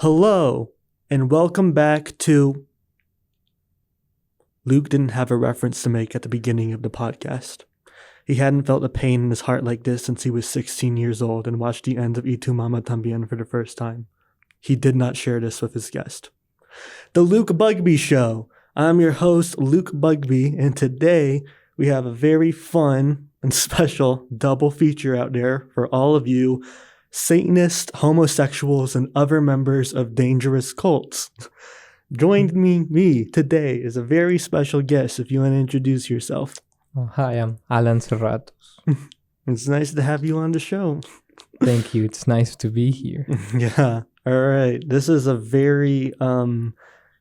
Hello, and welcome back to... Luke didn't have a reference to make at the beginning of the podcast. He hadn't felt a pain in his heart like this since he was 16 years old and watched the end of Mamá También for the first time. He did not share this with his guest. The Luke Bugbee Show. I'm your host, Luke Bugbee, and today we have a very fun and special double feature out there for all of you Satanists, homosexuals, and other members of dangerous cults. Joining me today is a very special guest, if you want to introduce yourself. Oh, hi, I'm Alan Serratos. It's nice to have you on the show. Thank you. It's nice to be here. Yeah. All right. This is a very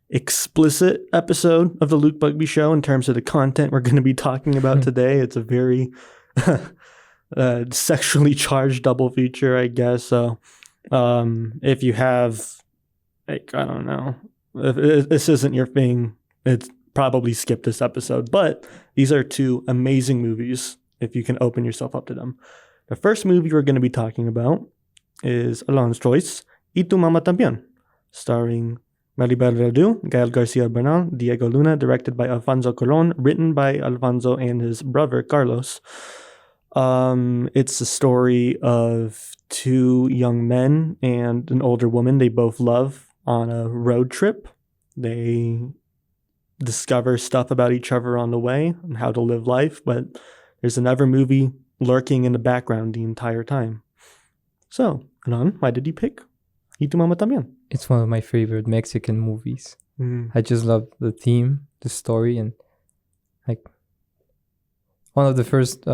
explicit episode of the Luke Bugbee Show in terms of the content we're going to be talking about today. It's a very sexually charged double feature, I guess. So if you have, like, I don't know, if this isn't your thing, it's probably skip this episode. But these are two amazing movies if you can open yourself up to them. The first movie we're going to be talking about is Alan's choice, Y Tu Mamá También, starring Maribel Verdú, Gael Garcia Bernal, Diego Luna, directed by Alfonso Cuarón, written by Alfonso and his brother Carlos. It's a story of two young men and an older woman they both love on a road trip. They discover stuff about each other on the way and how to live life, but there's another movie lurking in the background the entire time. So, Alan, why did you pick Y Tu Mamá También? It's one of my favorite Mexican movies. I just love the theme, the story, and like one of the first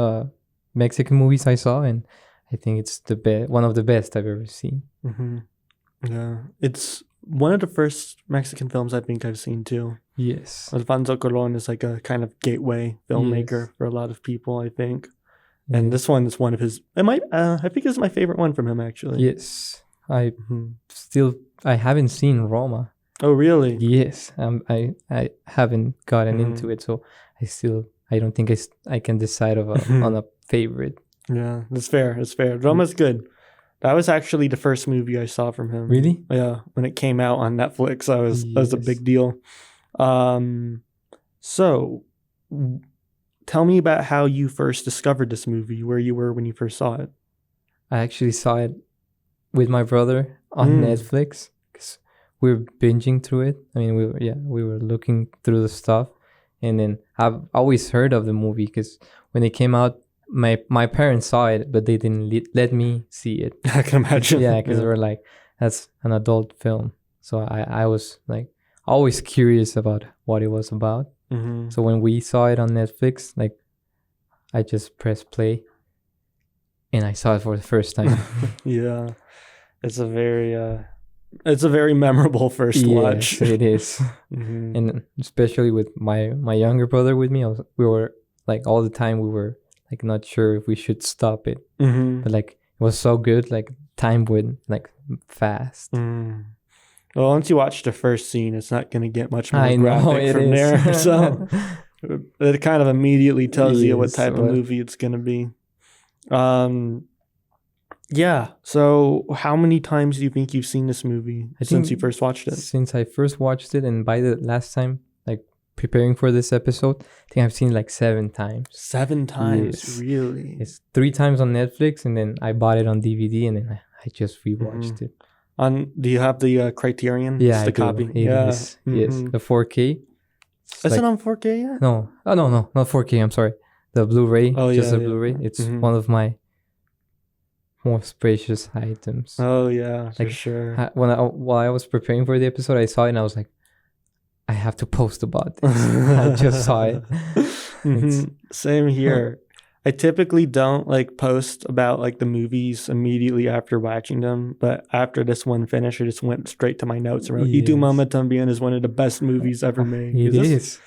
Mexican movies I saw, and I think it's one of the best I've ever seen. Mm-hmm. Yeah, it's one of the first Mexican films I think I've seen too. Yes. Alfonso Cuarón is like a kind of gateway filmmaker for a lot of people, I think. Yeah. And this one is one of his. I think it's my favorite one from him, actually. Yes. I haven't seen Roma. Oh, really? Yes. I haven't gotten into it, so I don't think I can decide on a favorite. Yeah, that's fair. It's fair. Roma's good. That was actually the first movie I saw from him. Really? Yeah, when it came out on Netflix, that was a big deal. So, tell me about how you first discovered this movie, where you were when you first saw it. I actually saw it with my brother on Netflix because we were binging through it. I mean, we were looking through the stuff, and then I've always heard of the movie because when it came out, my parents saw it, but they didn't let me see it. I can imagine. Yeah, because they were like, that's an adult film. So I was like always curious about what it was about. Mm-hmm. So when we saw it on Netflix, like I just pressed play and I saw it for the first time. Yeah, it's a very memorable first watch. Yes, it is. Mm-hmm. And especially with my younger brother with me, we were like all the time we were like not sure if we should stop it. Mm-hmm. But like it was so good, like time went like fast. Well, once you watch the first scene, it's not going to get much more graphic from there. So it kind of immediately tells you what type of movie it's going to be. Yeah. So how many times do you think you've seen this movie since you first watched it? Since I first watched it, and by the last time, like preparing for this episode, I think I've seen it like 7 times. 7 times? Yes. Really? It's 3 times on Netflix, and then I bought it on DVD, and then I just rewatched it. Do you have the Criterion? Yeah, the copy. It is. Yes, the 4K. Is it on 4K yet? No. Oh, no, not 4K. I'm sorry. The Blu-ray. Oh, just yeah, the Blu-ray. It's one of my most precious items. Oh yeah, for like, sure. While I was preparing for the episode, I saw it and I was like, I have to post about this. I just saw it. Same here. I typically don't like post about like the movies immediately after watching them, but after this one finished, I just went straight to my notes and wrote, Y Tu Mamá También is one of the best movies ever made. It is.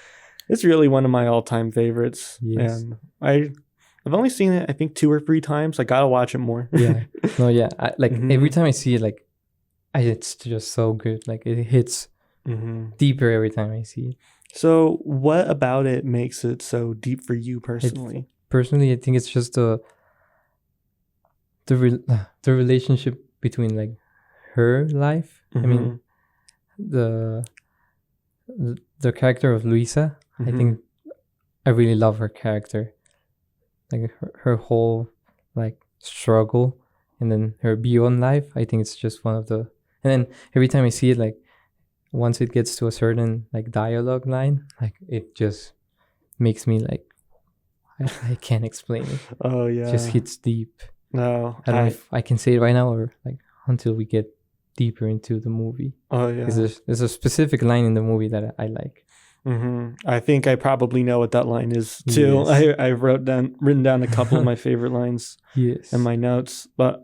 It's really one of my all-time favorites. Yes. And I've only seen it, I think, 2 or 3 times. I gotta watch it more. Yeah. No, yeah. Every time I see it, like, it's just so good. Like, it hits deeper every time I see it. So, what about it makes it so deep for you personally? Personally, I think it's just the relationship between like her life. I Mhm. mean, the the character of Luisa. I Mhm. think I really love her character, like her whole like struggle, and then her view on life. I think it's just one of the. And then every time I see it, like once it gets to a certain like dialogue line, like it just makes me like I can't explain it. Oh It just yeah. hits deep. No. I don't know if I can say it right now or like until we get deeper into the movie. Oh Because yeah. there's a specific line in the movie that I like. I think I probably know what that line is too. Yes. I written down a couple of my favorite lines Yes. in my notes. But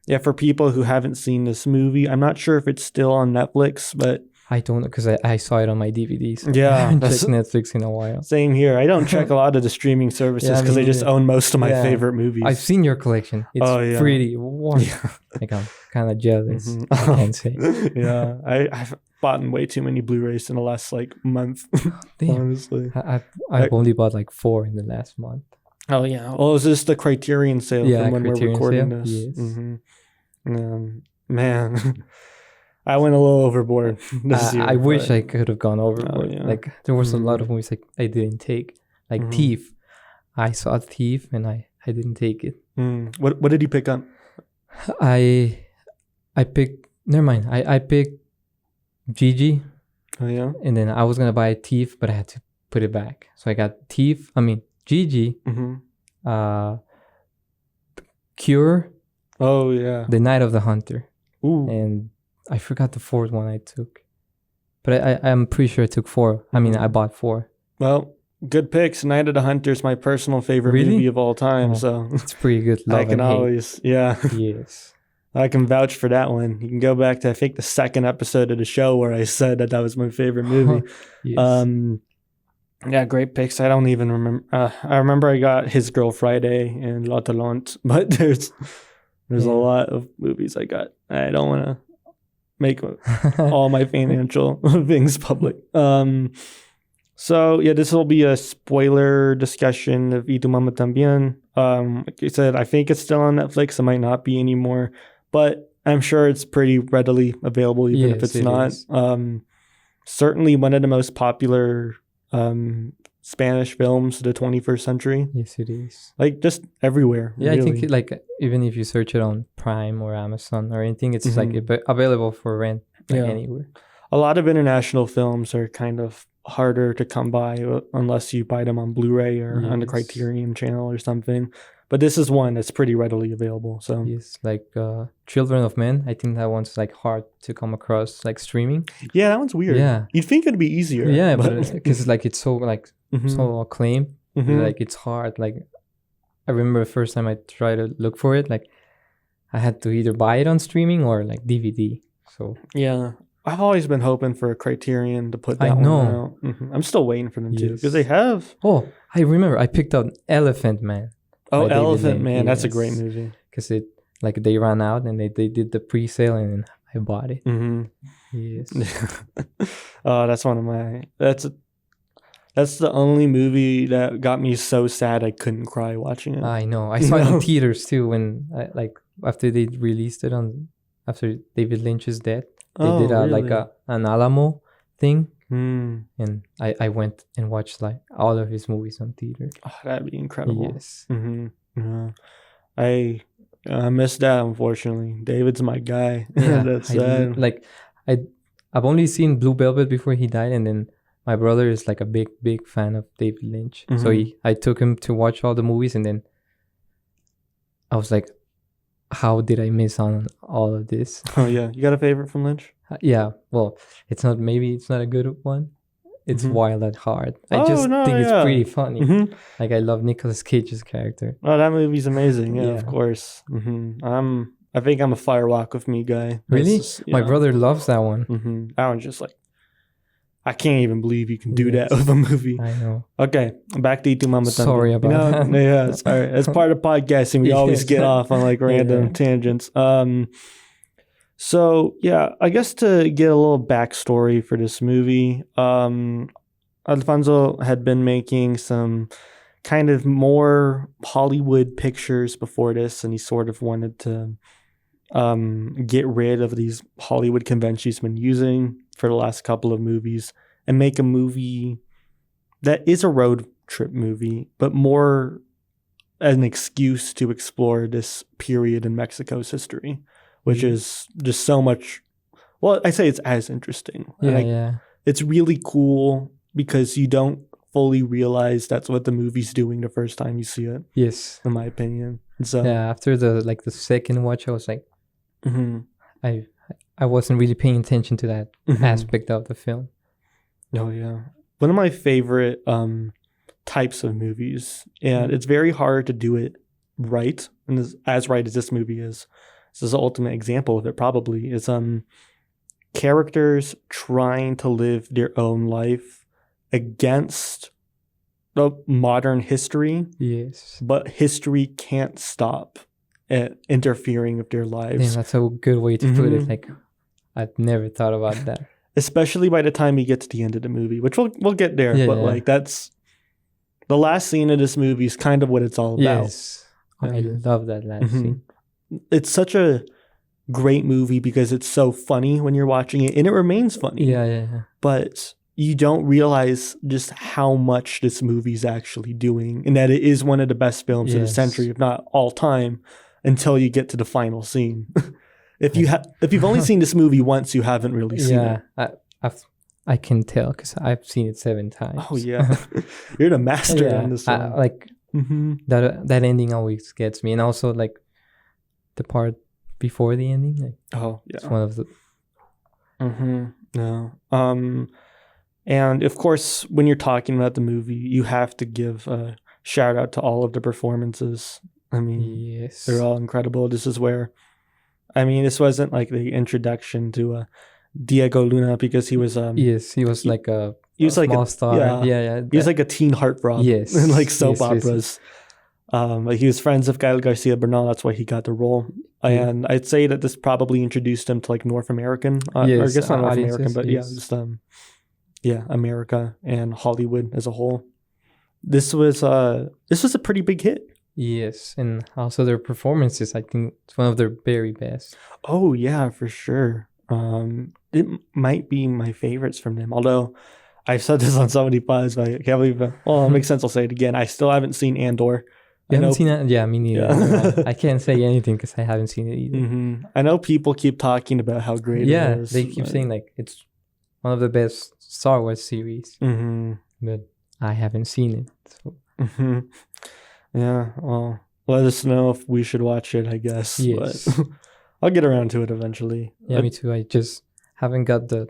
yeah, for people who haven't seen this movie, I'm not sure if it's still on Netflix, but I don't know because I saw it on my DVD. So Yeah, I haven't that's- checked Netflix in a while. same here. I don't check a lot of the streaming services Yeah, because me I just neither. own most of my Yeah. favorite movies. I've seen your collection. It's Oh, yeah. pretty warm. Yeah. Like I'm kind of jealous. Mhm. I can't say. Yeah, I've bought way too many Blu-rays in the last like month. Damn. Honestly. I've only bought like 4 in the last month. Oh yeah. Well, is this the Criterion sale Yeah, from when we're Criterion recording sale, this? yes. Man, I went a little overboard this year. I wish but- I could have gone overboard. yeah. Like there was a lot Mhm. of movies like I didn't take. Like Mhm. Thief. I saw Thief and I didn't take it. What did you pick up? I picked never mind. I picked Gigi Oh yeah. and then I was gonna buy Thief, but I had to put it back. So I got Gigi, Mm-hmm. Cure, Oh yeah. The Night of the Hunter. Ooh. And I forgot the 4th one I took. But I'm pretty sure I took 4. I mean, I bought 4. Well, good picks. Night of the Hunter is my personal favorite Really? movie of all time. Oh, So It's pretty good. Love I can and hate. always, yeah, Yes. I can vouch for that one. You can go back to I think the second episode of the show where I said that was my favorite movie. Yes. Yeah, great picks. I don't even remember. I remember I got His Girl Friday and La Talente, but there's a Yeah. lot of movies I got. I don't want to make all my financial things public. So yeah, this will be a spoiler discussion of Y Tu Mamá También. Like you said, I think it's still on Netflix. It might not be anymore, but I'm sure it's pretty readily available, even if Yes, it's it not. is. Certainly one of the most popular Spanish films of the 21st century. Yes, it is. Like just everywhere. Yeah, I really. think like even if you search it on Prime or Amazon or anything, it's like Mhm. available for rent like, Yeah. anywhere. A lot of international films are kind of harder to come by unless you buy them on Blu-ray or on the Yes. Criterion channel or something. But this is one that's pretty readily available. So Yes, like Children of Men. I think that one's like hard to come across like streaming. yeah, that one's weird. Yeah. You'd think it'd be easier. Yeah, but because like it's so like Mhm. so acclaimed, Mhm. like it's hard. Like I remember the first time I tried to look for it, like I had to either buy it on streaming or like DVD. So Yeah. I've always been hoping for a Criterion to put I that one know. out. I'm still waiting for them to Yes. because they have. I remember I picked up Elephant Man Oh, by David Elephant Lynch, Man. That's a great yes. movie. because it like they ran out and they did the pre-sale and then I bought it. Mm-hmm. Yes. Oh, that's one of my. That's the only movie that got me so sad I couldn't cry watching it. I know. I saw it No. in theaters too when after they released it after David Lynch's death. They did like an Alamo thing, Mm. and I went and watched like all of his movies on theater. Oh, that'd be incredible. Yes. Mm-hmm. Yeah. I missed that, unfortunately. David's my guy. Yeah. That's sad. I've only seen Blue Velvet before he died, and then my brother is like a big fan of David Lynch. So Mhm. I took him to watch all the movies, and then I was like, how did I miss on all of this? Oh yeah, you got a favorite from Lynch? Yeah, well, it's not a good one. It's Mhm. Wild at Heart. I Oh, just no, think it's yeah. pretty funny. Mm-hmm. Like I love Nicolas Cage's character. Oh, that movie's amazing. Yeah, of Yeah. course. Mm-hmm. I think I'm a Fire Walk with Me guy. Really? That's, My brother loves that one. Mm-hmm. That one's just like, I can't even believe you can do that Yes. with a movie. I know. Okay, back to Y Tu Mamá También. Sorry about that. No, yeah, it's all right. As part of podcasting, we always Yes. get off on like random Yeah. tangents. So yeah, I guess to get a little backstory for this movie, Alfonso had been making some kind of more Hollywood pictures before this, and he sort of wanted to get rid of these Hollywood conventions he's been using for the last couple of movies and make a movie that is a road trip movie, but more an excuse to explore this period in Mexico's history, which is just so much. Well, I say it's as interesting. Yeah. It's really cool because you don't fully realize that's what the movie's doing the first time you see it. Yes. In my opinion. And so yeah, after the second watch, I was like, mm-hmm. I wasn't really paying attention to that aspect of the film. Oh yeah, one of my favorite types of movies, and it's very hard to do it right, and as right as this movie is. This is the ultimate example of it. Probably is characters trying to live their own life against the modern history. Yes, but history can't stop at interfering with their lives. Yeah, that's a good way to put it. Like, I'd never thought about that. Especially by the time you get to the end of the movie, which we'll get there. But like that's the last scene of this movie is kind of what it's all about. Yes, I love that last scene. It's such a great movie because it's so funny when you're watching it, and it remains funny. Yeah. But you don't realize just how much this movie's actually doing, and that it is one of the best films of the century, if not all time, until you get to the final scene. If you've only seen this movie once, you haven't really seen it. Yeah, I can tell because I've seen it 7 times. Oh yeah, you're the master on this one. That ending always gets me, and also like the part before the ending. Like, it's one of the. No. And of course, when you're talking about the movie, you have to give a shout out to all of the performances. I mean, they're all incredible. This is where. This wasn't like the introduction to Diego Luna because he was he was like a small star. Yeah. He was like a teen heartthrob. Yes. In like soap operas. Like he was friends of Gael Garcia Bernal. That's why he got the role. And I'd say that this probably introduced him to like North American. Or I guess not North American, but just America and Hollywood as a whole. This was a pretty big hit. Yes, and also their performances, I think it's one of their very best. Oh, yeah, for sure. It might be my favorites from them, although I've said this on so many pods, but I can't believe it. Well, it makes sense, I'll say it again. I still haven't seen Andor. You haven't seen that? Yeah, me neither. Yeah. I can't say anything because I haven't seen it either. I know people keep talking about how great it is. Yeah, they keep saying like it's one of the best Star Wars series, but I haven't seen it. So. Yeah, well, let us know if we should watch it, I guess. Yes. But I'll get around to it eventually. Yeah, me too. I just haven't got the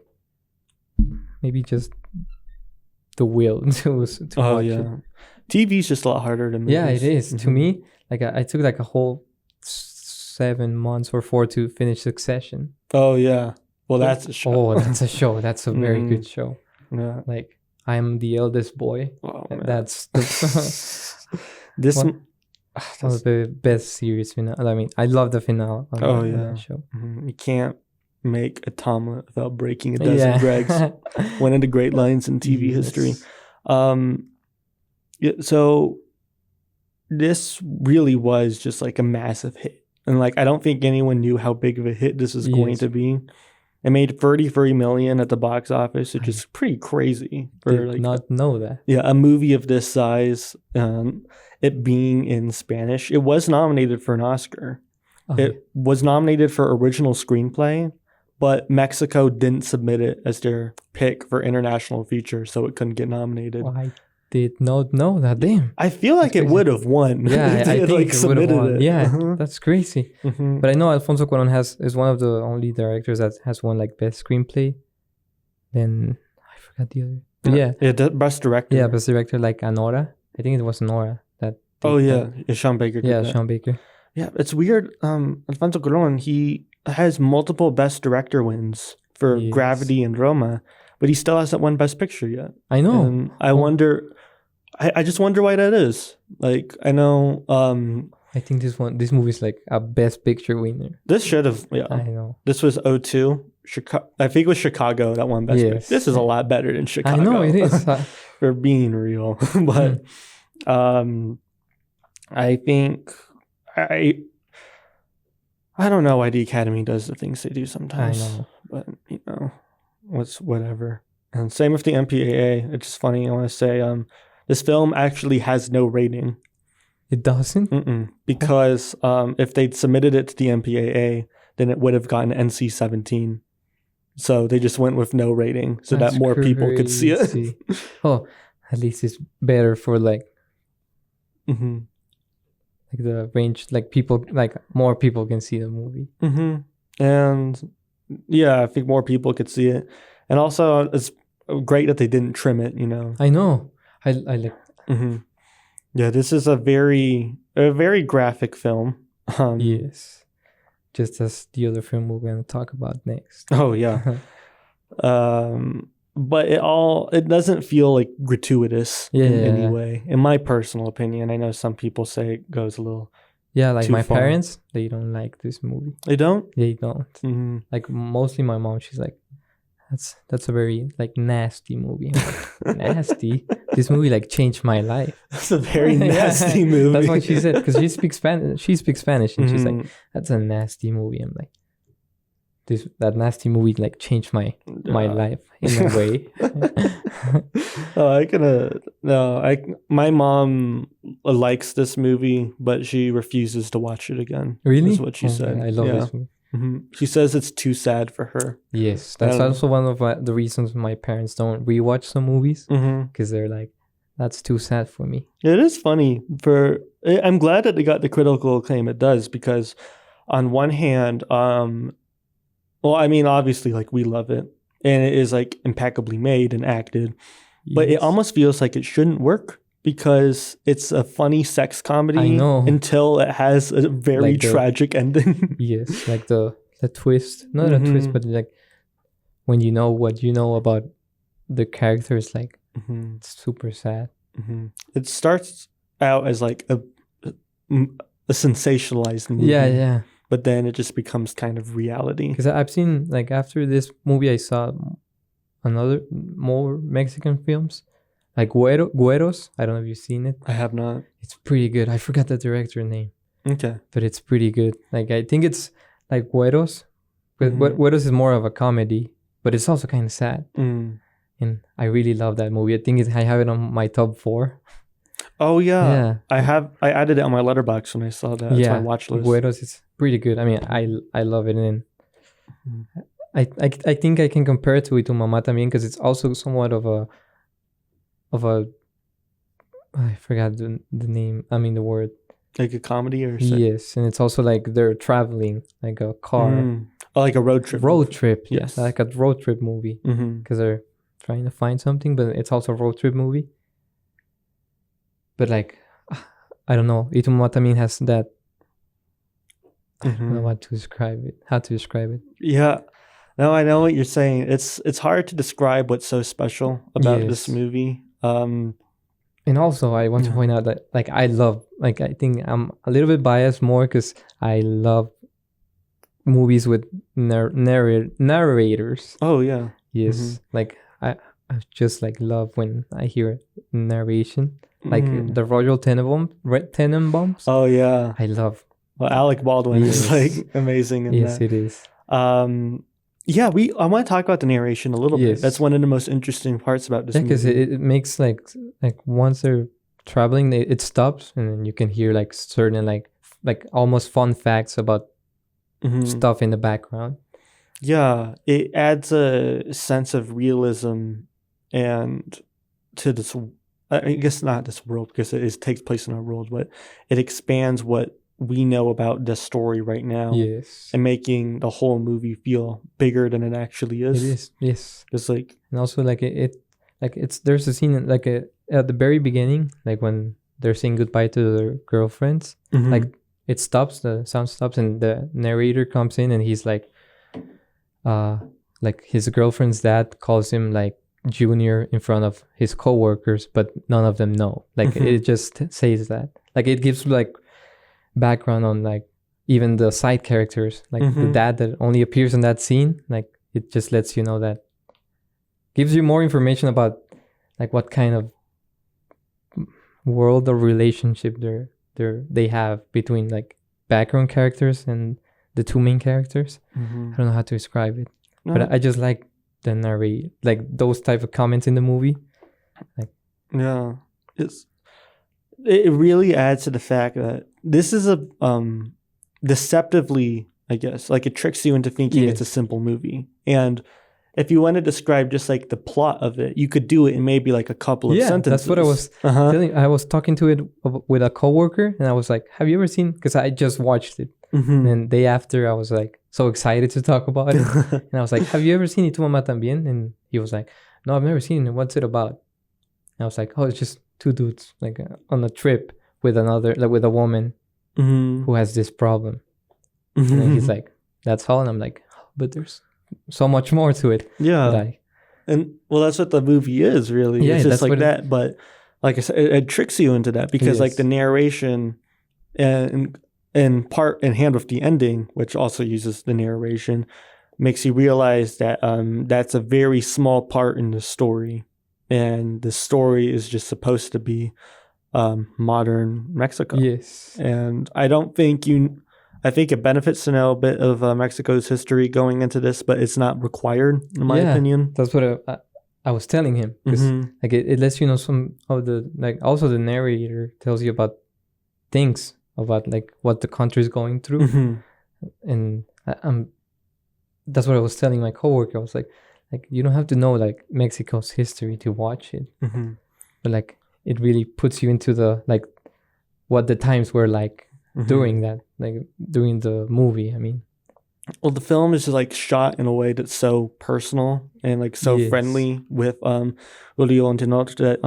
will to watch it. TV's just a lot harder to make. Yeah, it is. To me, like I took like a whole 7 months or 4 to finish Succession. Oh, yeah. Well, that's a show. Oh, that's a show. That's a very good show. Yeah. Like, I'm the eldest boy. Oh, that's one of the best series finale. I mean, I love the finale on that show. You can't make a Tomlet without breaking a dozen dregs. One of the great lines in TV history. So this really was just like a massive hit. And like, I don't think anyone knew how big of a hit this was going to be. It made 33 million at the box office, which is pretty crazy. Did not know that. Yeah, a movie of this size, it being in Spanish. It was nominated for an Oscar. It was nominated for original screenplay, but Mexico didn't submit it as their pick for international feature, so it couldn't get nominated. I did not know that. Damn. I feel like it would have won. Yeah, I think it would have won. Yeah, that's crazy. Mm-hmm. But I know Alfonso Cuarón is one of the only directors that has won like best screenplay. Then I forgot the other. But best director. Yeah, best director like Anora. I think it was Anora that. Sean Baker. Sean Baker. Yeah, it's weird. Alfonso Cuarón, he has multiple best director wins for Gravity and Roma, but he still hasn't won Best Picture yet. I know. And I wonder. I just wonder why that is. Like, I know. I think this movie is like a Best Picture winner. This should have. Yeah, I know. This was 2002. I think it was Chicago that won Best Picture. This is a lot better than Chicago. I know it is. For being real, but I think I don't know why the Academy does the things they do I sometimes. know. But, whatever. And same with the MPAA. It's just funny. I want to say this film actually has no rating. It doesn't? Because if they'd submitted it to the MPAA, then it would have gotten NC-17. So they just went with no rating so That's that more people could see it. crazy. Oh, at least it's better for like the range, like people, like more people can see the movie. And yeah, I think more people could see it. And also, it's great that they didn't trim it, you know. I know. I like. Yeah, this is a very graphic film. Yes. Just as the other film we're going to talk about next. Oh yeah. But it doesn't feel like gratuitous in any way. In my personal opinion, I know some people say it goes a little. Yeah, like too my far. parents, they don't like this movie. They don't. They don't. Like mostly my mom, she's like, that's a very like nasty movie. I'm like, nasty. This movie like changed my life. That's a very nasty movie. That's what she said because she speaks Spanish, and she's like, that's a nasty movie. I'm like, that nasty movie like changed my life in a way. My mom likes this movie, but she refuses to watch it again. Really? Is what she said. I love this movie. She says it's too sad for her. Yes, that's also one of the reasons my parents don't rewatch some movies, because they're like, that's too sad for me. It is funny. I'm glad that they got the critical acclaim it does, because on one hand, well, I mean, obviously, like, we love it, and it is like impeccably made and acted, but it almost feels like it shouldn't work because it's a funny sex comedy. I know. Until it has a very Like tragic ending. Yes, like the twist, not a twist, but like when you know what you know about the characters, like it's super sad. It starts out as like a sensationalized movie. Yeah. But then it just becomes kind of reality. Because I've seen, like, after this movie, I saw more Mexican films, like Güeros. I don't know if you've seen it. I have not. It's pretty good. I forgot the director name. Okay. But it's pretty good. Like, I think it's like Güeros. But Güeros is more of a comedy, but it's also kind of sad. And I really love that movie. I have it on my top 4. Oh yeah. I added it on my letterbox when I saw that. It's my watch list. Güeros is pretty good. I mean, I love it, and I think I can compare it to Mamá También, because it's also somewhat of a I forgot the name. I mean the word. Like a comedy or something? Yes, and it's also like they're traveling, like a car. Oh, like a road trip. Road trip, yes. Like a road trip movie, because they're trying to find something, but it's also a road trip movie. But like, I don't know. Mamá También has that. I don't know how to describe it. Yeah. No, I know what you're saying. It's hard to describe what's so special about this movie. And also, I want to point out that, like, I think I'm a little bit biased more because I love movies with narrators. Oh, yeah. Yes. Like, I just, like, love when I hear narration. Like, the Royal Tenenbaums. Oh, yeah. I love. Well, Alec Baldwin is, like, amazing in that. Yes, it is. Yeah, I want to talk about the narration a little bit. That's one of the most interesting parts about this movie. Because it makes like once they're traveling, it stops, and then you can hear like certain like almost fun facts about stuff in the background. Yeah, it adds a sense of realism and to this. I guess not this world, because it takes place in our world, but it expands what we know about the story right now. Yes. And making the whole movie feel bigger than it actually is. It is, yes. It's like, and also like there's a scene like at the very beginning, like when they're saying goodbye to their girlfriends, like it stops, the sound stops, and the narrator comes in, and he's like his girlfriend's dad calls him like Junior in front of his coworkers, but none of them know. Like it just says that. Like it gives like background on like even the side characters, like the dad that only appears in that scene. Like it just lets you know, that gives you more information about like what kind of world or relationship they have between like background characters and the two main characters. Mm-hmm. I don't know how to describe it, No. but I just like the narrate, like those type of comments in the movie. Yeah, it really adds to the fact that this is a deceptively, I guess, like it tricks you into thinking it's a simple movie. And if you want to describe just like the plot of it, you could do it in maybe like a couple of sentences. That's what I was telling. I was talking to it with a coworker, and I was like, "Have you ever seen?" Because I just watched it, Mm-hmm. and day after, I was like so excited to talk about it, and I was like, "Have you ever seen it, Mamá También?" And he was like, "No, I've never seen it. What's it about?" And I was like, "Oh, it's just two dudes like on a trip with with a woman Mm-hmm. who has this problem." And then he's like, "That's all," and I'm like, "But there's so much more to it." Yeah. And well, that's what the movie is, really. Yeah, it's just that's like that. But like I said, it tricks you into that because like Yes. the narration and part in hand with the ending, which also uses the narration, makes you realize that that's a very small part in the story. And the story is just supposed to be modern Mexico. Yes. And I don't think I think it benefits to know a bit of Mexico's history going into this, but it's not required, in my opinion. That's what I was telling him. Because like it lets you know some of the, like, also the narrator tells you about things about like what the country is going through. Mm-hmm. And that's what I was telling my coworker. I was like you don't have to know like Mexico's history to watch it. Mm-hmm. But like it really puts you into the like what the times were like during that, like during the movie. I mean, well, the film is just like shot in a way that's so personal and like so friendly with Julio and Tenoch that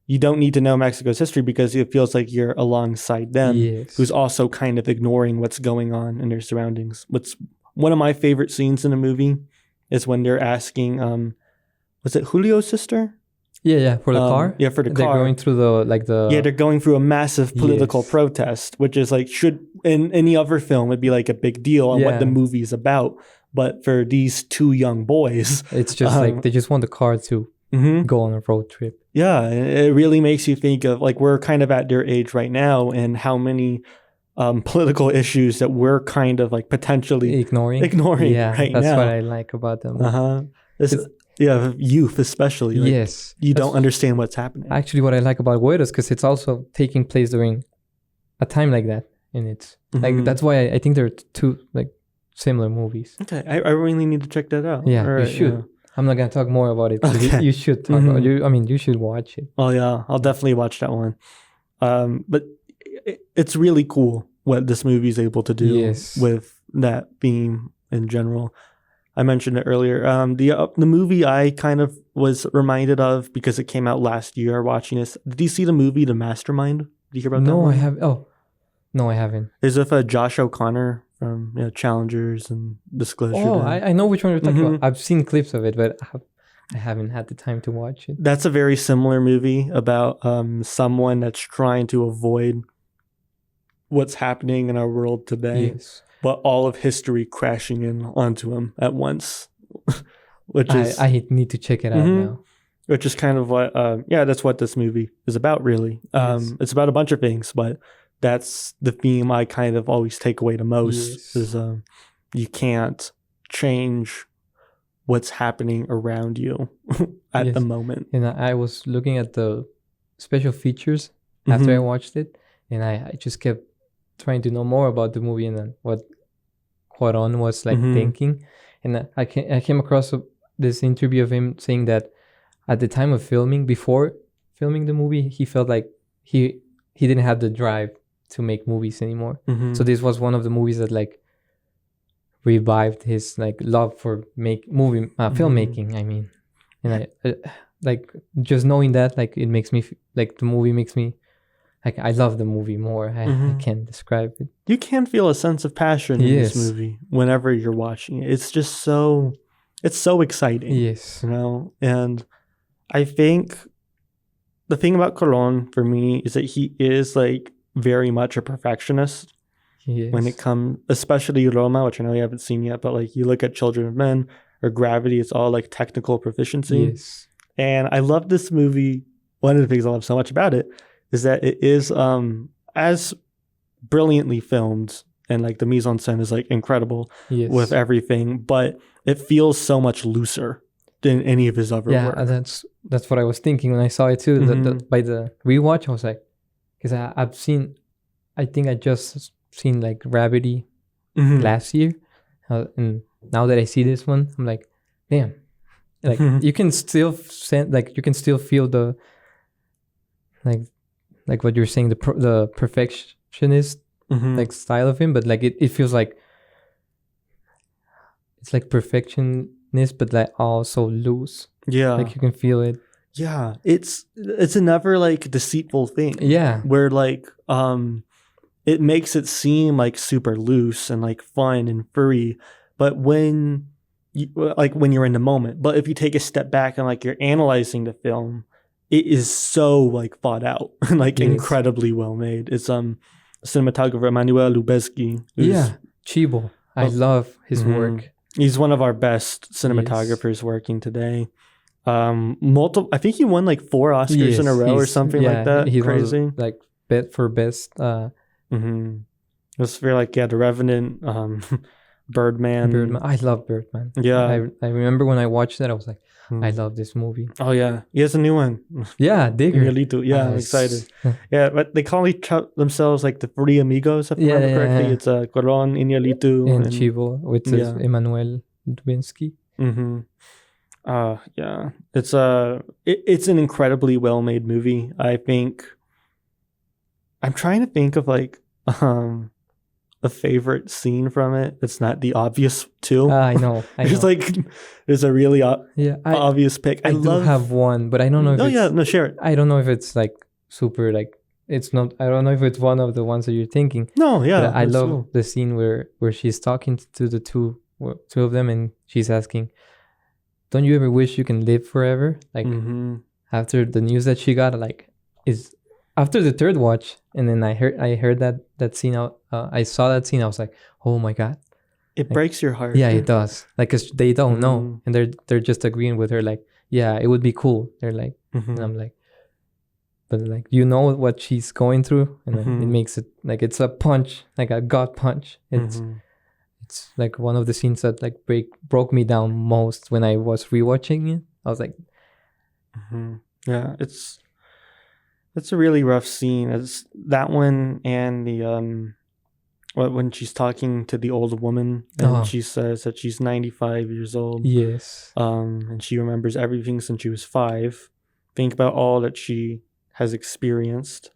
you don't need to know Mexico's history because it feels like you're alongside them, who's also kind of ignoring what's going on in their surroundings. What's one of my favorite scenes in the movie is when they're asking, was it Julio's sister? Yeah, for the car. Yeah, for the car. They're going through they're going through a massive political protest, which is like should in any other film it'd be like a big deal on what the movie's about. But for these two young boys, it's just like they just want the car to go on a road trip. Yeah, it really makes you think of like we're kind of at their age right now, and how many political issues that we're kind of like potentially ignoring right now. That's what I like about them. Youth especially. Like, you don't understand what's happening. Actually, what I like about Güeros, because it's also taking place during a time like that, and it's like that's why I think they're two like similar movies. Okay, I really need to check that out. Yeah, right, you should. Yeah. I'm not gonna talk more about it. Okay. You should talk about it. I mean, you should watch it. Oh yeah, I'll definitely watch that one. But it's really cool what this movie is able to do with that theme in general. I mentioned it earlier. The movie I kind of was reminded of because it came out last year. Watching this, did you see the movie The Mastermind? Did you hear about that? No, I have. Oh, no, I haven't. It's with Josh O'Connor from Challengers and Disclosure. Oh, I know which one you're talking about. I've seen clips of it, but I haven't had the time to watch it. That's a very similar movie about someone that's trying to avoid what's happening in our world today. Yes. But all of history crashing in onto him at once, which is I need to check it out now. Which is kind of what that's what this movie is about, really. It's about a bunch of things, but that's the theme I kind of always take away the most is you can't change what's happening around you at the moment. And I was looking at the special features after I watched it, and I just kept trying to know more about the movie and then what Cuarón was like thinking. And I came across this interview of him saying that at the time of filming, before filming the movie, he felt like he didn't have the drive to make movies anymore. So this was one of the movies that like revived his like love for filmmaking. I mean, and I like just knowing that, like it makes me like the movie makes me like I love the movie more. I can't describe it. You can feel a sense of passion in this movie whenever you're watching it. It's just so exciting. Yes, and I think the thing about Cuarón for me is that he is like very much a perfectionist when it comes, especially Roma, which I know you haven't seen yet, but like you look at Children of Men or Gravity, it's all like technical proficiency. Yes, and I love this movie. One of the things I love so much about it is that it is as brilliantly filmed and like the mise en scène is like incredible Yes. with everything, but it feels so much looser than any of his other work. Yeah, that's what I was thinking when I saw it too. By the rewatch, I was like, because I think I just seen like Gravity last year, and now that I see this one, I'm like, damn, like you can still feel the like what you're saying, the perfectionist like style of him, but like it feels like it's like perfectionist, but like also loose. Yeah, like you can feel it. Yeah, it's another like deceitful thing. Yeah, where like it makes it seem like super loose and like fun and free, but when you're in the moment. But if you take a step back and like you're analyzing the film, it is so like thought out and like incredibly well made. It's cinematographer Manuel Lubezki. Yeah, Chibo. I love his work. He's one of our best cinematographers working today. I think he won like 4 Oscars in a row or something like that. He's crazy. Like for best. Just for like The Revenant, Birdman. I love Birdman. Yeah, I remember when I watched that, I was like, I love this movie. Oh yeah, he has a new one. Yeah, Digger. Inarritu. Yeah, I'm excited. Yeah, but they call themselves like the Three Amigos, if I remember correctly. It's Cuarón, Inarritu, and Chivo, which is Emmanuel Lubezki. Yeah, it's an incredibly well made movie. I think I'm trying to think of like a favorite scene from it. It's not the obvious two. I know. There's a really obvious pick. I do have one, but I don't know if share it. I don't know if it's like super like it's not. I don't know if it's one of the ones that you're thinking. No, yeah. I love the scene where she's talking to the two of them, and she's asking, "Don't you ever wish you can live forever?" Like after the news that she got, like is after the third watch, and then I heard that scene out. I saw that scene. I was like, oh my god, it breaks your heart. Yeah, it does. Like, 'cause they don't know, and they're just agreeing with her. Like, yeah, it would be cool. They're like, and I'm like, but like you know what she's going through, and then it makes it like it's a punch, like a gut punch. It's like one of the scenes that like broke me down most when I was rewatching it. I was like, yeah, it's a really rough scene. It's that one and the when she's talking to the old woman and she says that she's 95 years old. Yes. And she remembers everything since she was 5. Think about all that she has experienced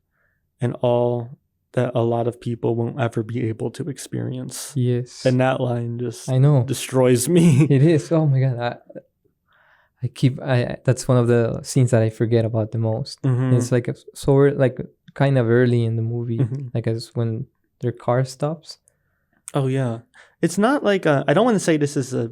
and all that a lot of people won't ever be able to experience. Yes. And that line just I know destroys me. It is. Oh my god. That's one of the scenes that I forget about the most. It's like so we're like kind of early in the movie, like as when their car stops. Oh yeah, it's not like I don't want to say this is a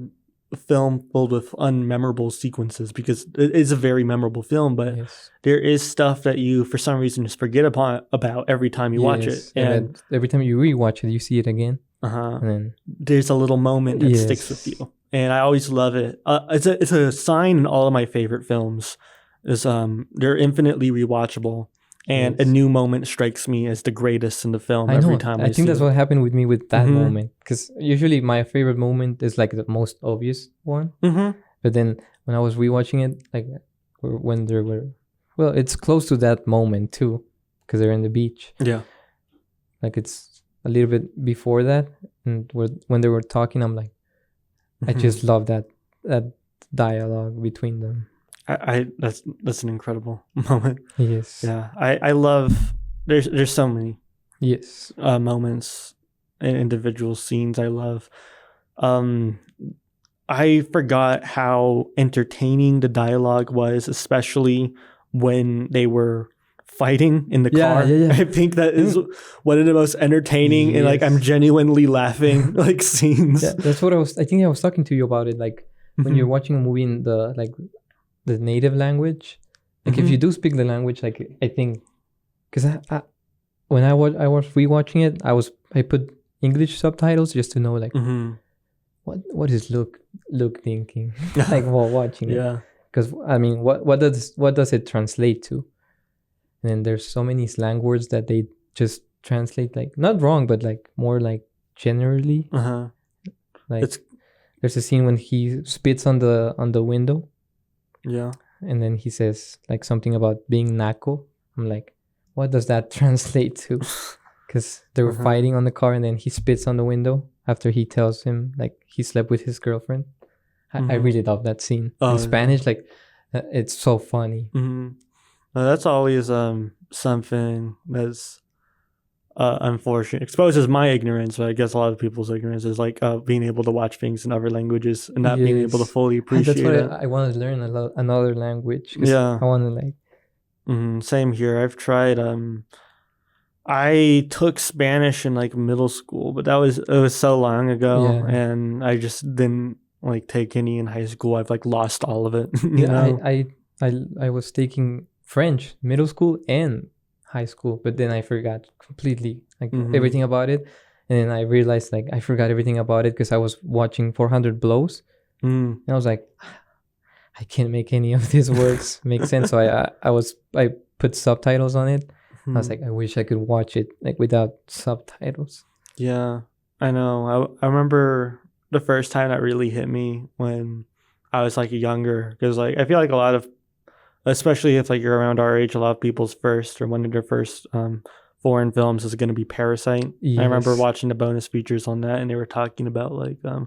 film filled with unmemorable sequences because it is a very memorable film, but there is stuff that you for some reason just forget about every time you watch it, and every time you rewatch it, you see it again. And then there's a little moment that sticks with you. And I always love it. It's a sign in all of my favorite films. Is they're infinitely rewatchable, and a new moment strikes me as the greatest in the film every time. I think that's what happened with me with that moment. Because usually my favorite moment is like the most obvious one. But then when I was rewatching it, like when there were, well, it's close to that moment too, because they're in the beach. Yeah, like it's a little bit before that, and when they were talking, I'm like. I just love that dialogue between them. That's an incredible moment. Yes. Yeah. I love there's so many moments and individual scenes I love. I forgot how entertaining the dialogue was, especially when they were fighting in the car. I think that is one of the most entertaining and like I'm genuinely laughing like scenes. Yeah, that's what I think I was talking to you about it, like when you're watching a movie in the like the native language, like if you do speak the language, like I think because I when I was rewatching it, I put English subtitles just to know like what is Luke thinking like while watching it. Because I mean what does it translate to? And then there's so many slang words that they just translate like not wrong, but like more like generally. Like It's there's a scene when he spits on the window, yeah. and then he says like something about being naco. I'm like, what does that translate to? Because they were fighting on the car, and then he spits on the window after he tells him like he slept with his girlfriend. I really love that scene. In Spanish, like it's so funny. That's always something that's unfortunate. Exposes my ignorance, but I guess a lot of people's ignorance is like being able to watch things in other languages and not being able to fully appreciate That's what I want to learn another language. Yeah, I want to like. Same here. I've tried. I took Spanish in like middle school, but it was so long ago, and I just didn't like take any in high school. I've like lost all of it. You know? I was taking French middle school and high school, but then I forgot completely like everything about it, and then I realized like I forgot everything about it because I was watching 400 Blows, and I was like, I can't make any of these words make sense. So I put subtitles on it. I was like, I wish I could watch it like without subtitles. Yeah, I know. I remember the first time that really hit me when I was like younger, because like I feel like a lot of, especially if like you're around our age, a lot of people's first or one of their first foreign films is going to be Parasite. Yes. I remember watching the bonus features on that, and they were talking about like I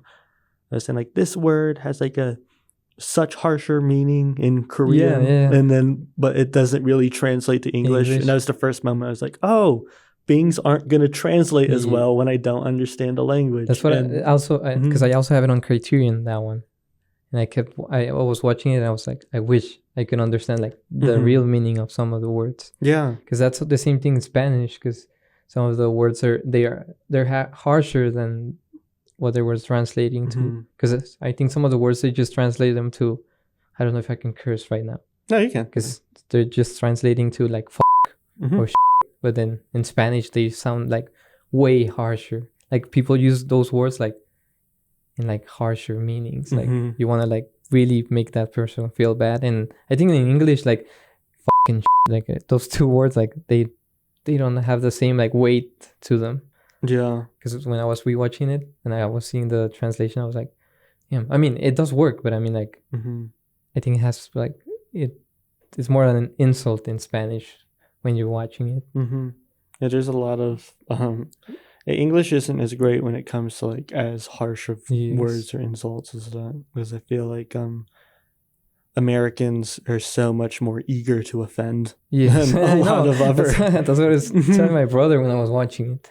was saying like this word has like a such harsher meaning in Korean, and then but it doesn't really translate to English. And that was the first moment I was like, oh, things aren't going to translate as well when I don't understand the language. That's what I also because I also have it on Criterion, that one, and I was watching it and I was like, I wish I could understand like the real meaning of some of the words. Yeah, because that's the same thing in Spanish, because some of the words they're harsher than what they were translating to, because I think some of the words they just translate them to, I don't know if I can curse right now. No, you can, because they're just translating to like or but then in Spanish they sound like way harsher. Like people use those words like in like harsher meanings. Like you want to like really make that person feel bad. And I think in English like fucking like those two words like they don't have the same like weight to them. Yeah, because when I was rewatching it and I was seeing the translation, I was like, yeah, I mean, it does work, but I mean, like, I think it has like it's more an insult in Spanish when you're watching it. Yeah, there's a lot of English isn't as great when it comes to like as harsh of words or insults as that, because I feel like Americans are so much more eager to offend than a lot of other. That's what I was telling my brother when I was watching it.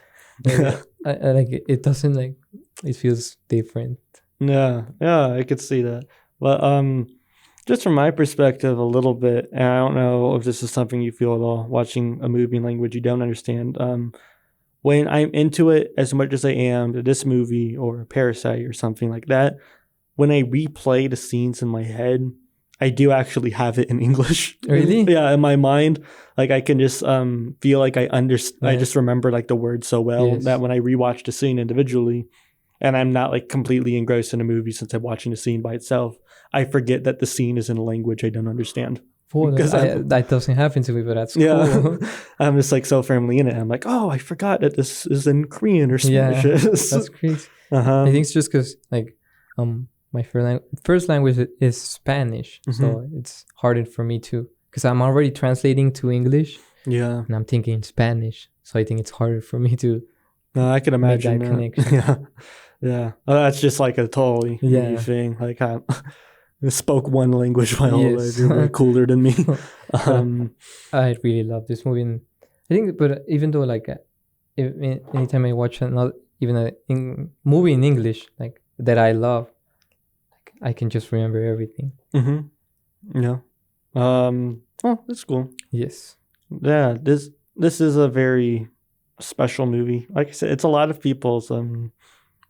I like it doesn't like it feels different. Yeah, I could see that. But just from my perspective a little bit, and I don't know if this is something you feel at all watching a movie in language you don't understand. When I'm into it as much as I am to this movie or Parasite or something like that, when I replay the scenes in my head, I do actually have it in English. Really? Yeah, in my mind. Like I can just feel like I understand. I just remember like the words so well that when I rewatch the scene individually, and I'm not like completely engrossed in a movie since I'm watching the scene by itself, I forget that the scene is in a language I don't understand. That doesn't happen to me, but that's cool. I'm just like so firmly in it. I'm like, oh, I forgot that this is in Korean or Spanish. Yeah, that's crazy. I think it's just because like my first language is Spanish, so it's harder for me to, because I'm already translating to English. Yeah, and I'm thinking Spanish, so I think it's harder for me to. No, I can imagine that connection. Yeah. Well, that's just like a totally new thing. Like I spoke one language my whole life. You're way cooler than me. I really love this movie. And I think, but even though like, anytime I watch another, even a movie in English like that I love, like I can just remember everything. Yeah. Oh, that's cool. Yes. Yeah. This is a very special movie. Like I said, it's a lot of people's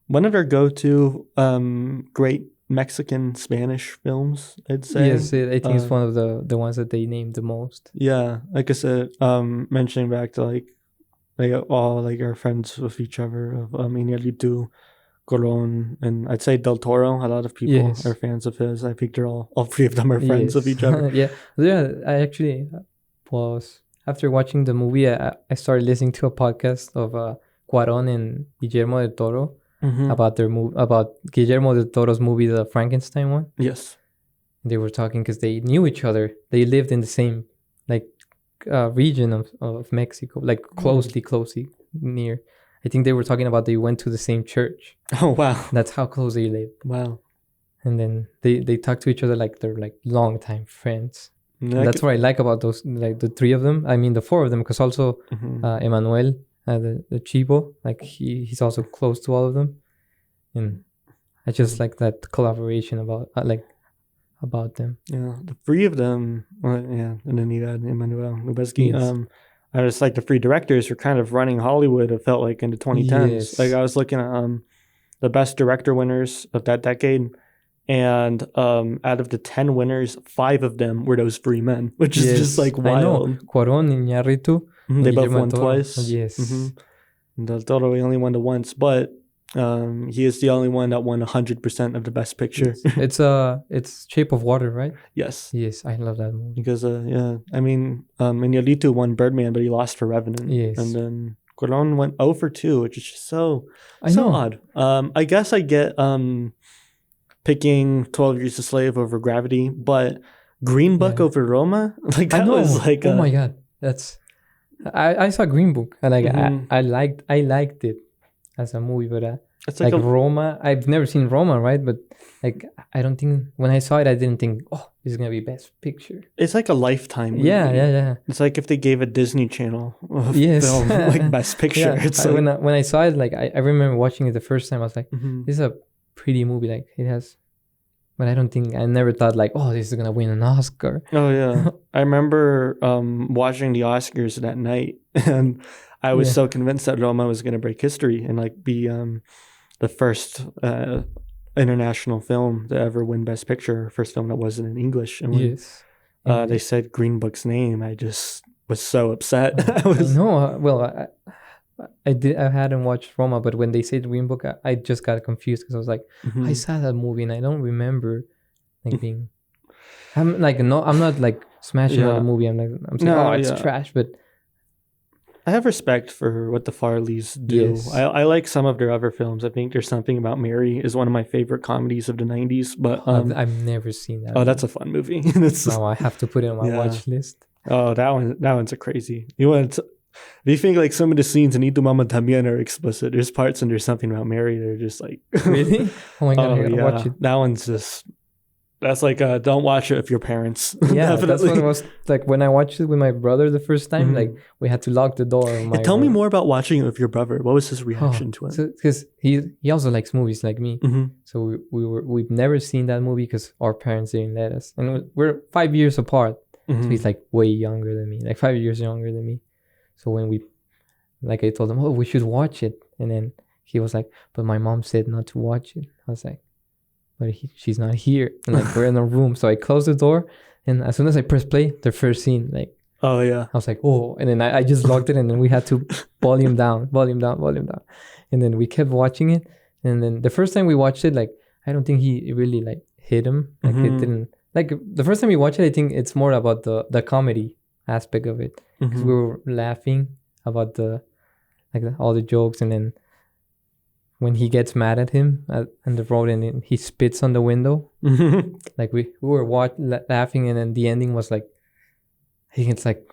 one of their go-to great Mexican Spanish films, I'd say. Yes, I think it's one of the ones that they named the most. Yeah, like I said, mentioning back to like they all like are friends with each other of Iñárritu, Colón, and I'd say Del Toro. A lot of people are fans of his. I think they're all three of them are friends of each other. Yeah. I actually was, after watching the movie, I started listening to a podcast of Cuarón and Guillermo del Toro Mhm. about Guillermo del Toro's movie, the Frankenstein one. Yes. They were talking because they knew each other. They lived in the same like region of Mexico, like closely near. I think they were talking about they went to the same church. Oh wow. That's how close they lived. Wow. And then they talk to each other like they're like longtime friends. Yeah, That's what I like about those, like the three of them. I mean, the four of them, because also Emmanuel, the Chivo, like he's also close to all of them, and I just like that collaboration about them. Yeah, the three of them. Yeah, and then you had Emmanuel Lubezki. Yes. I just like the three directors were kind of running Hollywood. It felt like in the 2010s. Yes. Like I was looking at the best director winners of that decade. And out of the 10 winners, 5 of them were those 3 men, which is just like wild. I know. Cuarón, Iñárritu. They both won twice. Yes. Del Toro only won once, but he is the only one that won 100% of the best picture. It's Shape of Water, right? Yes. Yes, I love that movie. Because I mean, Iñárritu won Birdman, but he lost for Revenant. Yes. And then Cuarón went 0 for 2, which is just so odd. I guess I get picking 12 Years a Slave over Gravity, but Green Book over Roma, like that was like oh my god, that's I saw Green Book and like I liked it as a movie, but it's like Roma. I've never seen Roma, right? But like I don't think when I saw it, I didn't think, oh, this is gonna be Best Picture. It's like a Lifetime movie. Yeah. It's like if they gave a Disney Channel film like Best Picture. Yeah. It's like, when I saw it, like I remember watching it the first time. I was like, this is a pretty movie. Like it has. But I never thought like, oh, this is going to win an Oscar. Oh, yeah. I remember watching the Oscars that night, and I was so convinced that Roma was going to break history and like be the first international film to ever win Best Picture, first film that wasn't in English. And when they said Green Book's name, I just was so upset. I know. Well, I hadn't watched Roma, but when they said Green Book, I just got confused because I was like, I saw that movie and I don't remember like being. I'm not like smashing on the movie. I'm saying, it's trash, but I have respect for what the Farleys do. Yes. I like some of their other films. I think There's Something About Mary is one of my favorite comedies of the 90s, but I've never seen that. Oh, that's a fun movie. No, I have to put it on my watch list. Oh, that one's a crazy. If you think like some of the scenes in Mamá También are explicit, there's parts in There's Something About Mary that are just like really? Oh my god, I gotta watch it. That one's just that's like don't watch it with your parents. Yeah, that's what it was like when I watched it with my brother the first time. Like we had to lock the door. Tell me more about watching it with your brother. What was his reaction to it? Because he also likes movies like me. So we've never seen that movie because our parents didn't let us, and we're 5 years apart. So he's like way younger than me, like 5 years younger than me. So when I told him, oh, we should watch it. And then he was like, but my mom said not to watch it. I was like, but she's not here. And like, we're in a room. So I closed the door. And as soon as I pressed play, the first scene, like, oh yeah. I was like, oh, and then I just locked it. And then we had to volume down. And then we kept watching it. And then the first time we watched it, like, I don't think he really like hit him. Like it didn't, like the first time we watched it, I think it's more about the comedy aspect of it. Because we were laughing about all the jokes, and then when he gets mad at him on the road and he spits on the window, like we were laughing, and then the ending was like, I think it's like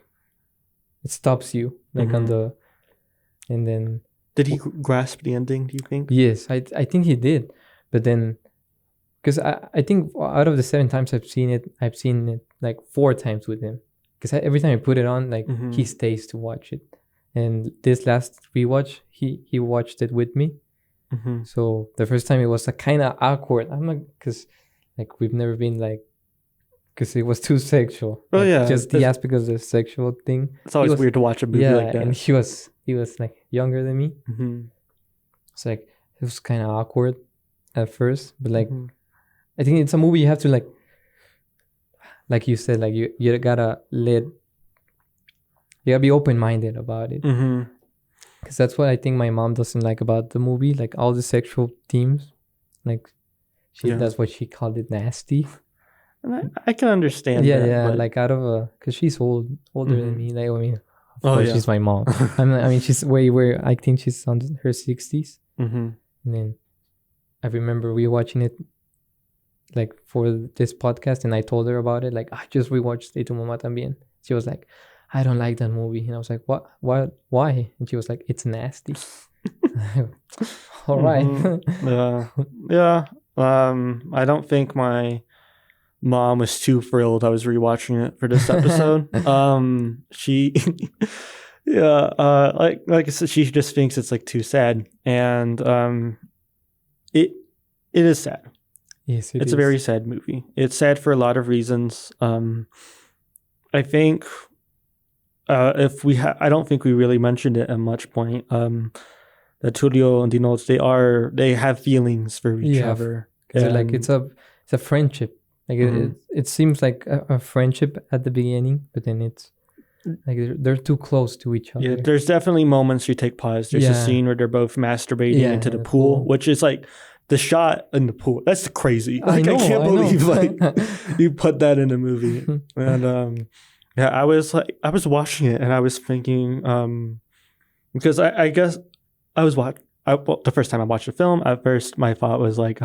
it stops you like on the, and then did he grasp the ending? Do you think? Yes, I think he did, but then because I think out of the 7 times I've seen it like 4 times with him. Because every time I put it on, like he stays to watch it, and this last rewatch, he watched it with me. So the first time it was kind of awkward. I'm not because like we've never been like because it was too sexual. Oh like, just the aspect of the sexual thing. It's always weird to watch a movie like that. And he was like younger than me. It's like it was kind of awkward at first, but like I think it's a movie you have to like you said, like you gotta be open-minded about it. Because that's what I think my mom doesn't like about the movie, like all the sexual themes. Like that's what she called it, nasty. I can understand that. Yeah, like out of because she's older than me. Like I mean, course, she's my mom. I mean, she's way. I think she's on her 60s. Mm-hmm. And then I remember we watching it like for this podcast, and I told her about it. Like, I just rewatched it to Mamá También. She was like, I don't like that movie. And I was like, what? Why? And she was like, it's nasty. All right. Yeah. I don't think my mom was too thrilled I was rewatching it for this episode. She like I said, she just thinks it's like too sad. And it is sad. Yes, it's a very sad movie. It's sad for a lot of reasons. I think I don't think we really mentioned it at much point. That Tulio and Dinoz, they have feelings for each other. Like it's a friendship. Like it seems like a friendship at the beginning, but then it's like they're too close to each other. Yeah, there's definitely moments you take pause. There's a scene where they're both masturbating into the pool, which is like the shot in the pool. That's crazy. Like I can't believe like you put that in a movie. And I was watching it and I was thinking because I guess the first time I watched the film, at first my thought was like,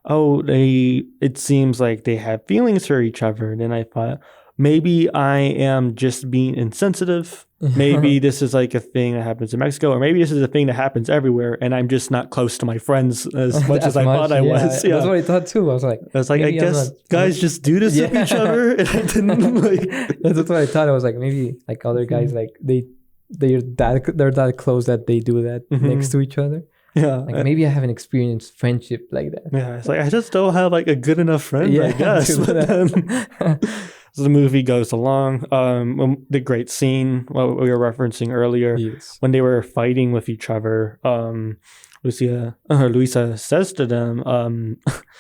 it seems like they have feelings for each other. And then I thought, maybe I am just being insensitive. Maybe this is like a thing that happens in Mexico, or maybe this is a thing that happens everywhere, and I'm just not close to my friends as much as I thought I was. Yeah. That's what I thought too. I was like, I guess guys just do this with each other. And I didn't like. That's what I thought. I was like, maybe like other guys, like they're that close that they do that next to each other. Yeah, like maybe I haven't experienced friendship like that. Yeah, it's like I just don't have like a good enough friend, I guess. But then, so the movie goes along. The great scene, what we were referencing earlier, when they were fighting with each other. Luisa says to them,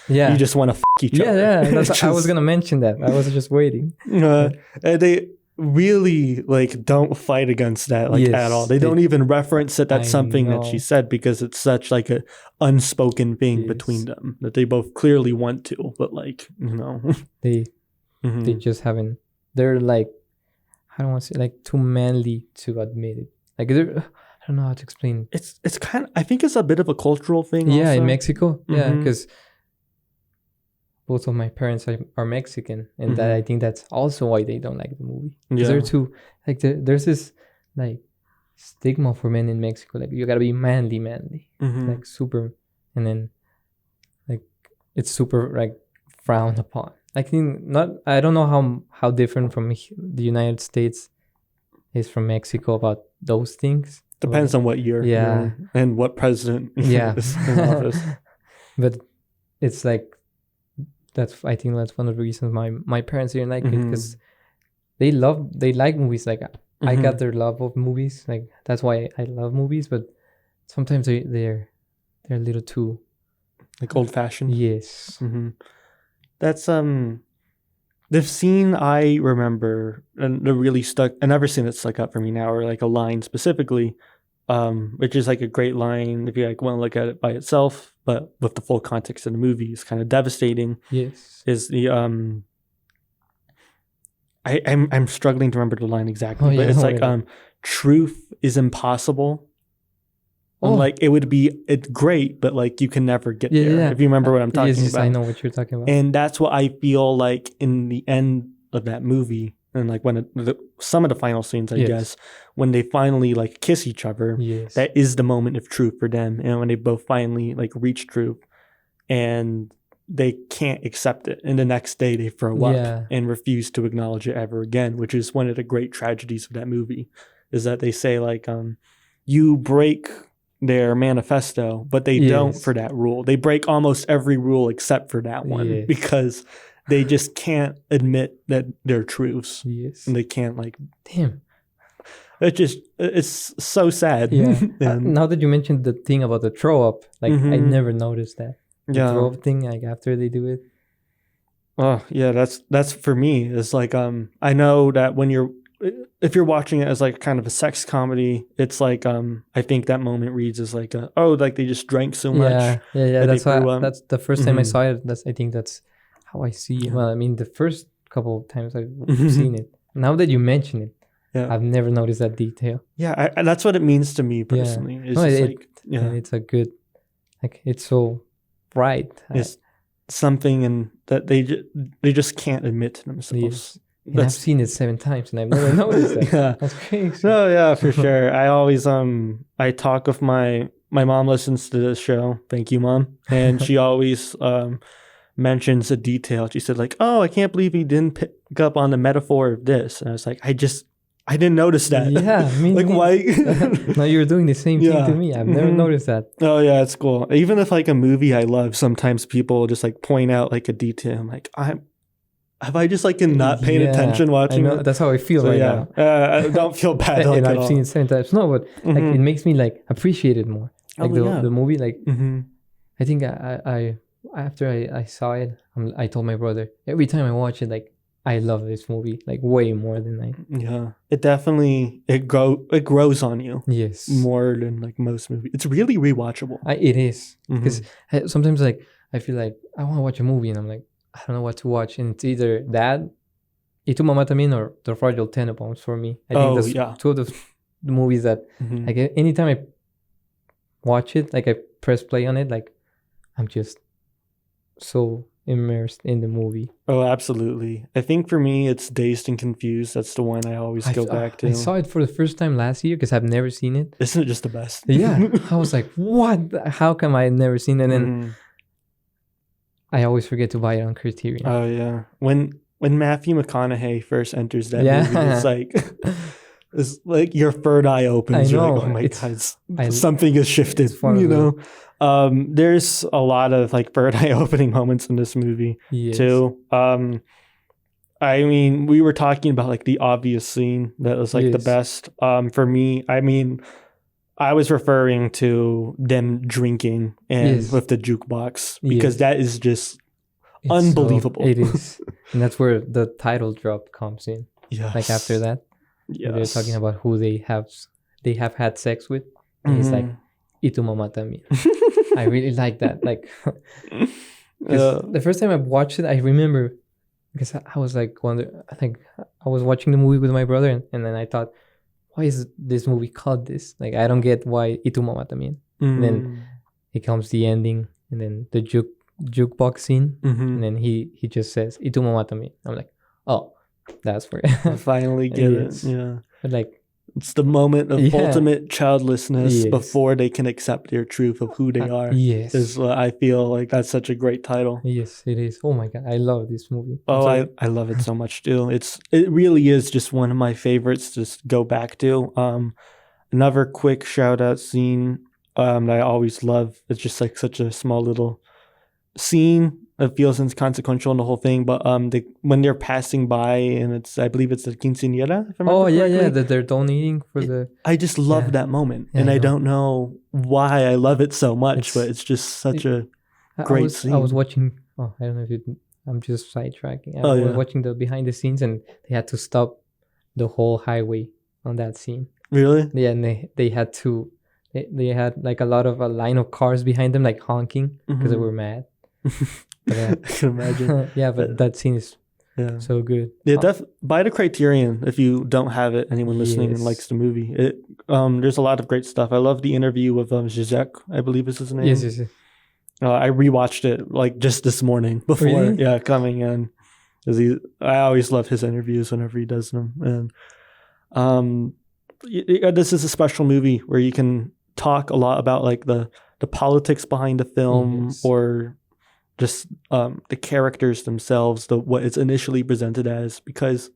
"You just want to fuck each other." Yeah. I was gonna mention that. I was just waiting. And they really like don't fight against that at all. They don't even reference that that's something that she said, because it's such like a unspoken thing between them that they both clearly want to, but like they just haven't. They're like, I don't want to say like too manly to admit it. Like I don't know how to explain. It's kind of, I think it's a bit of a cultural thing. Yeah, also. In Mexico. Yeah, because both of my parents are Mexican, and that I think that's also why they don't like the movie. Because they're too like there's this like stigma for men in Mexico, like you gotta be manly, like super, and then like it's super like frowned upon. I think I don't know how different from the United States is from Mexico about those things. Depends on what year, and what president is in office. But it's like. I think that's one of the reasons my parents didn't like it, because they like movies. Like I got their love of movies. Like that's why I love movies. But sometimes they're a little too like old fashioned. Yes. That's the scene I remember and it really stuck. Another scene that stuck up for me now, or like a line specifically, which is like a great line if you like want to look at it by itself, but with the full context of the movie, is kind of devastating. Yes, is the I'm struggling to remember the line exactly, but it's like truth is impossible. And like it's great, but like you can never get there. Yeah. If you remember what I'm talking about. Yes, I know what you're talking about. And that's what I feel like in the end of that movie. And like when some of the final scenes, I guess, when they finally like kiss each other, that is the moment of truth for them. And when they both finally like reach truth and they can't accept it. And the next day they throw up and refuse to acknowledge it ever again, which is one of the great tragedies of that movie, is that they say like, you break their manifesto, but they don't for that rule. They break almost every rule except for that one because they just can't admit that they're truths. Yes. And they can't like, damn. It's so sad. Yeah. Now that you mentioned the thing about the throw up, like I never noticed that. The throw up thing, like after they do it. Oh yeah, that's for me. It's like I know that if you're watching it as like kind of a sex comedy, it's like I think that moment reads as like like they just drank so much. Yeah. That's the first time I saw it. I think that's how I see it. Well, I mean, the first couple of times I've seen it. Now that you mention it, Yeah. I've never noticed that detail. Yeah, and that's what it means to me personally. Yeah. It's No, just and it's a good, like, it's so bright. It's something that they just can't admit to themselves. Yes. And I've seen it 7 times and I've never noticed that. Yeah. That's crazy. No, yeah, for sure. I always I talk with my mom listens to this show. Thank you, Mom. And she always mentions a detail. She said like, "Oh, I can't believe he didn't pick up on the metaphor of this." And I was like, I didn't notice that. Yeah, like why? No, you're doing the same thing to me. I've never noticed that. Oh yeah, it's cool. Even if like a movie I love, sometimes people just like point out like a detail. I'm like, have I just like not paying attention watching it? That's how I feel now. I don't feel bad. And I've seen it 7 times. No, but like it makes me like appreciate it more. Like the movie, like I think I after I saw it, I told my brother every time I watch it, like I love this movie like way more than I. Yeah, it definitely it grows on you. Yes, more than like most movies. It's really rewatchable. It is because sometimes like I feel like I want to watch a movie and I'm like I don't know what to watch, and it's either that, Y Tu Mamá También, or The Fragile Tenenbaums for me. I think that's two of the movies that like anytime I watch it, like I press play on it, like I'm just so immersed in the movie. Oh, absolutely. I think for me, it's Dazed and Confused. That's the one I always go back to. I saw it for the first time last year because I've never seen it. Isn't it just the best? Yeah. I was like, what? How come I never seen it? And then I always forget to buy it on Criterion. Oh, yeah. When Matthew McConaughey first enters that movie, it's like your third eye opens. You're like, oh my God, something has shifted, you know? There's a lot of like third eye opening moments in this movie too. I mean, we were talking about like the obvious scene that was like the best. For me, I mean, I was referring to them drinking and with the jukebox because that is just unbelievable. It is. And that's where the title drop comes in. Yes. Like after that. Yes. They're talking about who they have had sex with. And it's like, Y Tu Mamá También. I really like that. Like, the first time I watched it, I remember because I was like, I think I was watching the movie with my brother, and then I thought, why is this movie called this? Like, I don't get why Y Tu Mamá También. And then it comes the ending, and then the jukebox scene, and then he just says Y Tu Mamá También. I'm like, oh, that's where I finally get it. Yeah, but like. It's the moment of ultimate childlessness before they can accept their truth of who they are. Yes. Is I feel like that's such a great title. Yes, it is. Oh my God, I love this movie. Oh, I love it so much too. It really is just one of my favorites to go back to. Another quick shout out scene that I always love. It's just like such a small little scene. It feels inconsequential in the whole thing, but when they're passing by and I believe it's the quinceañera. If I remember correctly. That they're donating for the. I just love that moment, and I don't know why I love it so much, but it's just such a great scene. I was watching. Oh, I don't know if I'm just sidetracking. I was watching the behind the scenes, and they had to stop the whole highway on that scene. Really? Yeah, and they had to. They had like a lot of a line of cars behind them, like honking because they were mad. I can imagine. Yeah, but that scene is so good. Yeah, buy the Criterion if you don't have it. Anyone listening and likes the movie, there's a lot of great stuff. I love the interview with Zizek, I believe is his name. Yes. I rewatched it like just this morning before coming in, because I always love his interviews whenever he does them. And this is a special movie where you can talk a lot about like the politics behind the film or just the characters themselves, what it's initially presented as, because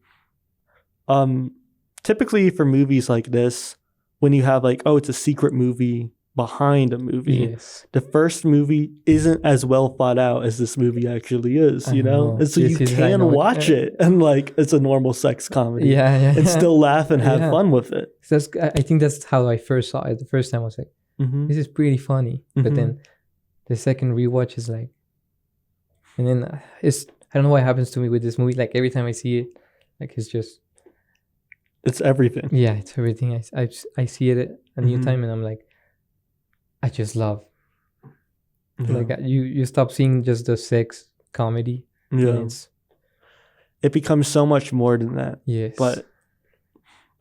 typically for movies like this, when you have like, oh, it's a secret movie behind a movie, the first movie isn't as well thought out as this movie actually is, you know? And so you can watch it and like it's a normal sex comedy and still laugh and have fun with it. I think that's how I first saw it. The first time I was like, this is pretty funny. But then the second rewatch is like, and then I don't know what happens to me with this movie. Like every time I see it, like it's everything. Yeah, it's everything. I see it a new time, and I'm like, I just love. Like you stop seeing just the sex comedy. Yeah, it becomes so much more than that. Yes, but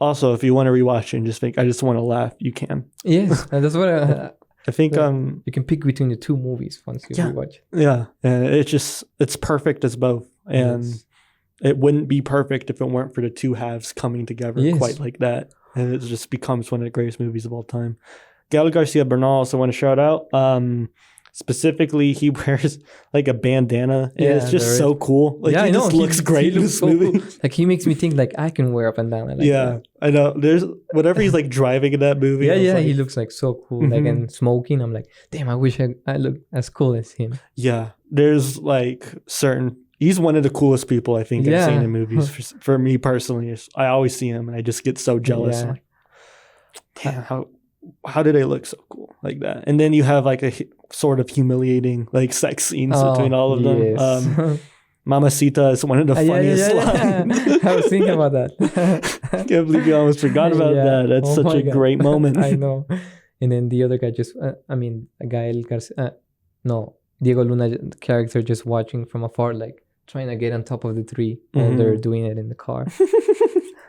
Also, if you want to rewatch it and just think, I just want to laugh, you can. Yes, and that's what I think you can pick between the two movies once you rewatch. Yeah, and it's perfect as both, and it wouldn't be perfect if it weren't for the two halves coming together quite like that, and it just becomes one of the greatest movies of all time. Gael Garcia Bernal also want to shout out. Specifically, he wears like a bandana, and it's just so cool. Like, he just looks great in this movie. Cool. Like, he makes me think like I can wear a bandana. Like that. I know. There's whatever he's like driving in that movie. He looks like so cool. Like, and smoking, I'm like, damn, I wish I look as cool as him. Yeah, there's like he's one of the coolest people I think I've seen in movies. For me personally, I always see him and I just get so jealous. I'm like, damn, how do they look so cool like that? And then you have like a sort of humiliating like sex scenes between all of them. Mamacita is one of the funniest lines. I was thinking about that. I can't believe you almost forgot about that. That's such a great moment. I know. And then the other guy Diego Luna character just watching from afar, like trying to get on top of the tree while they're doing it in the car.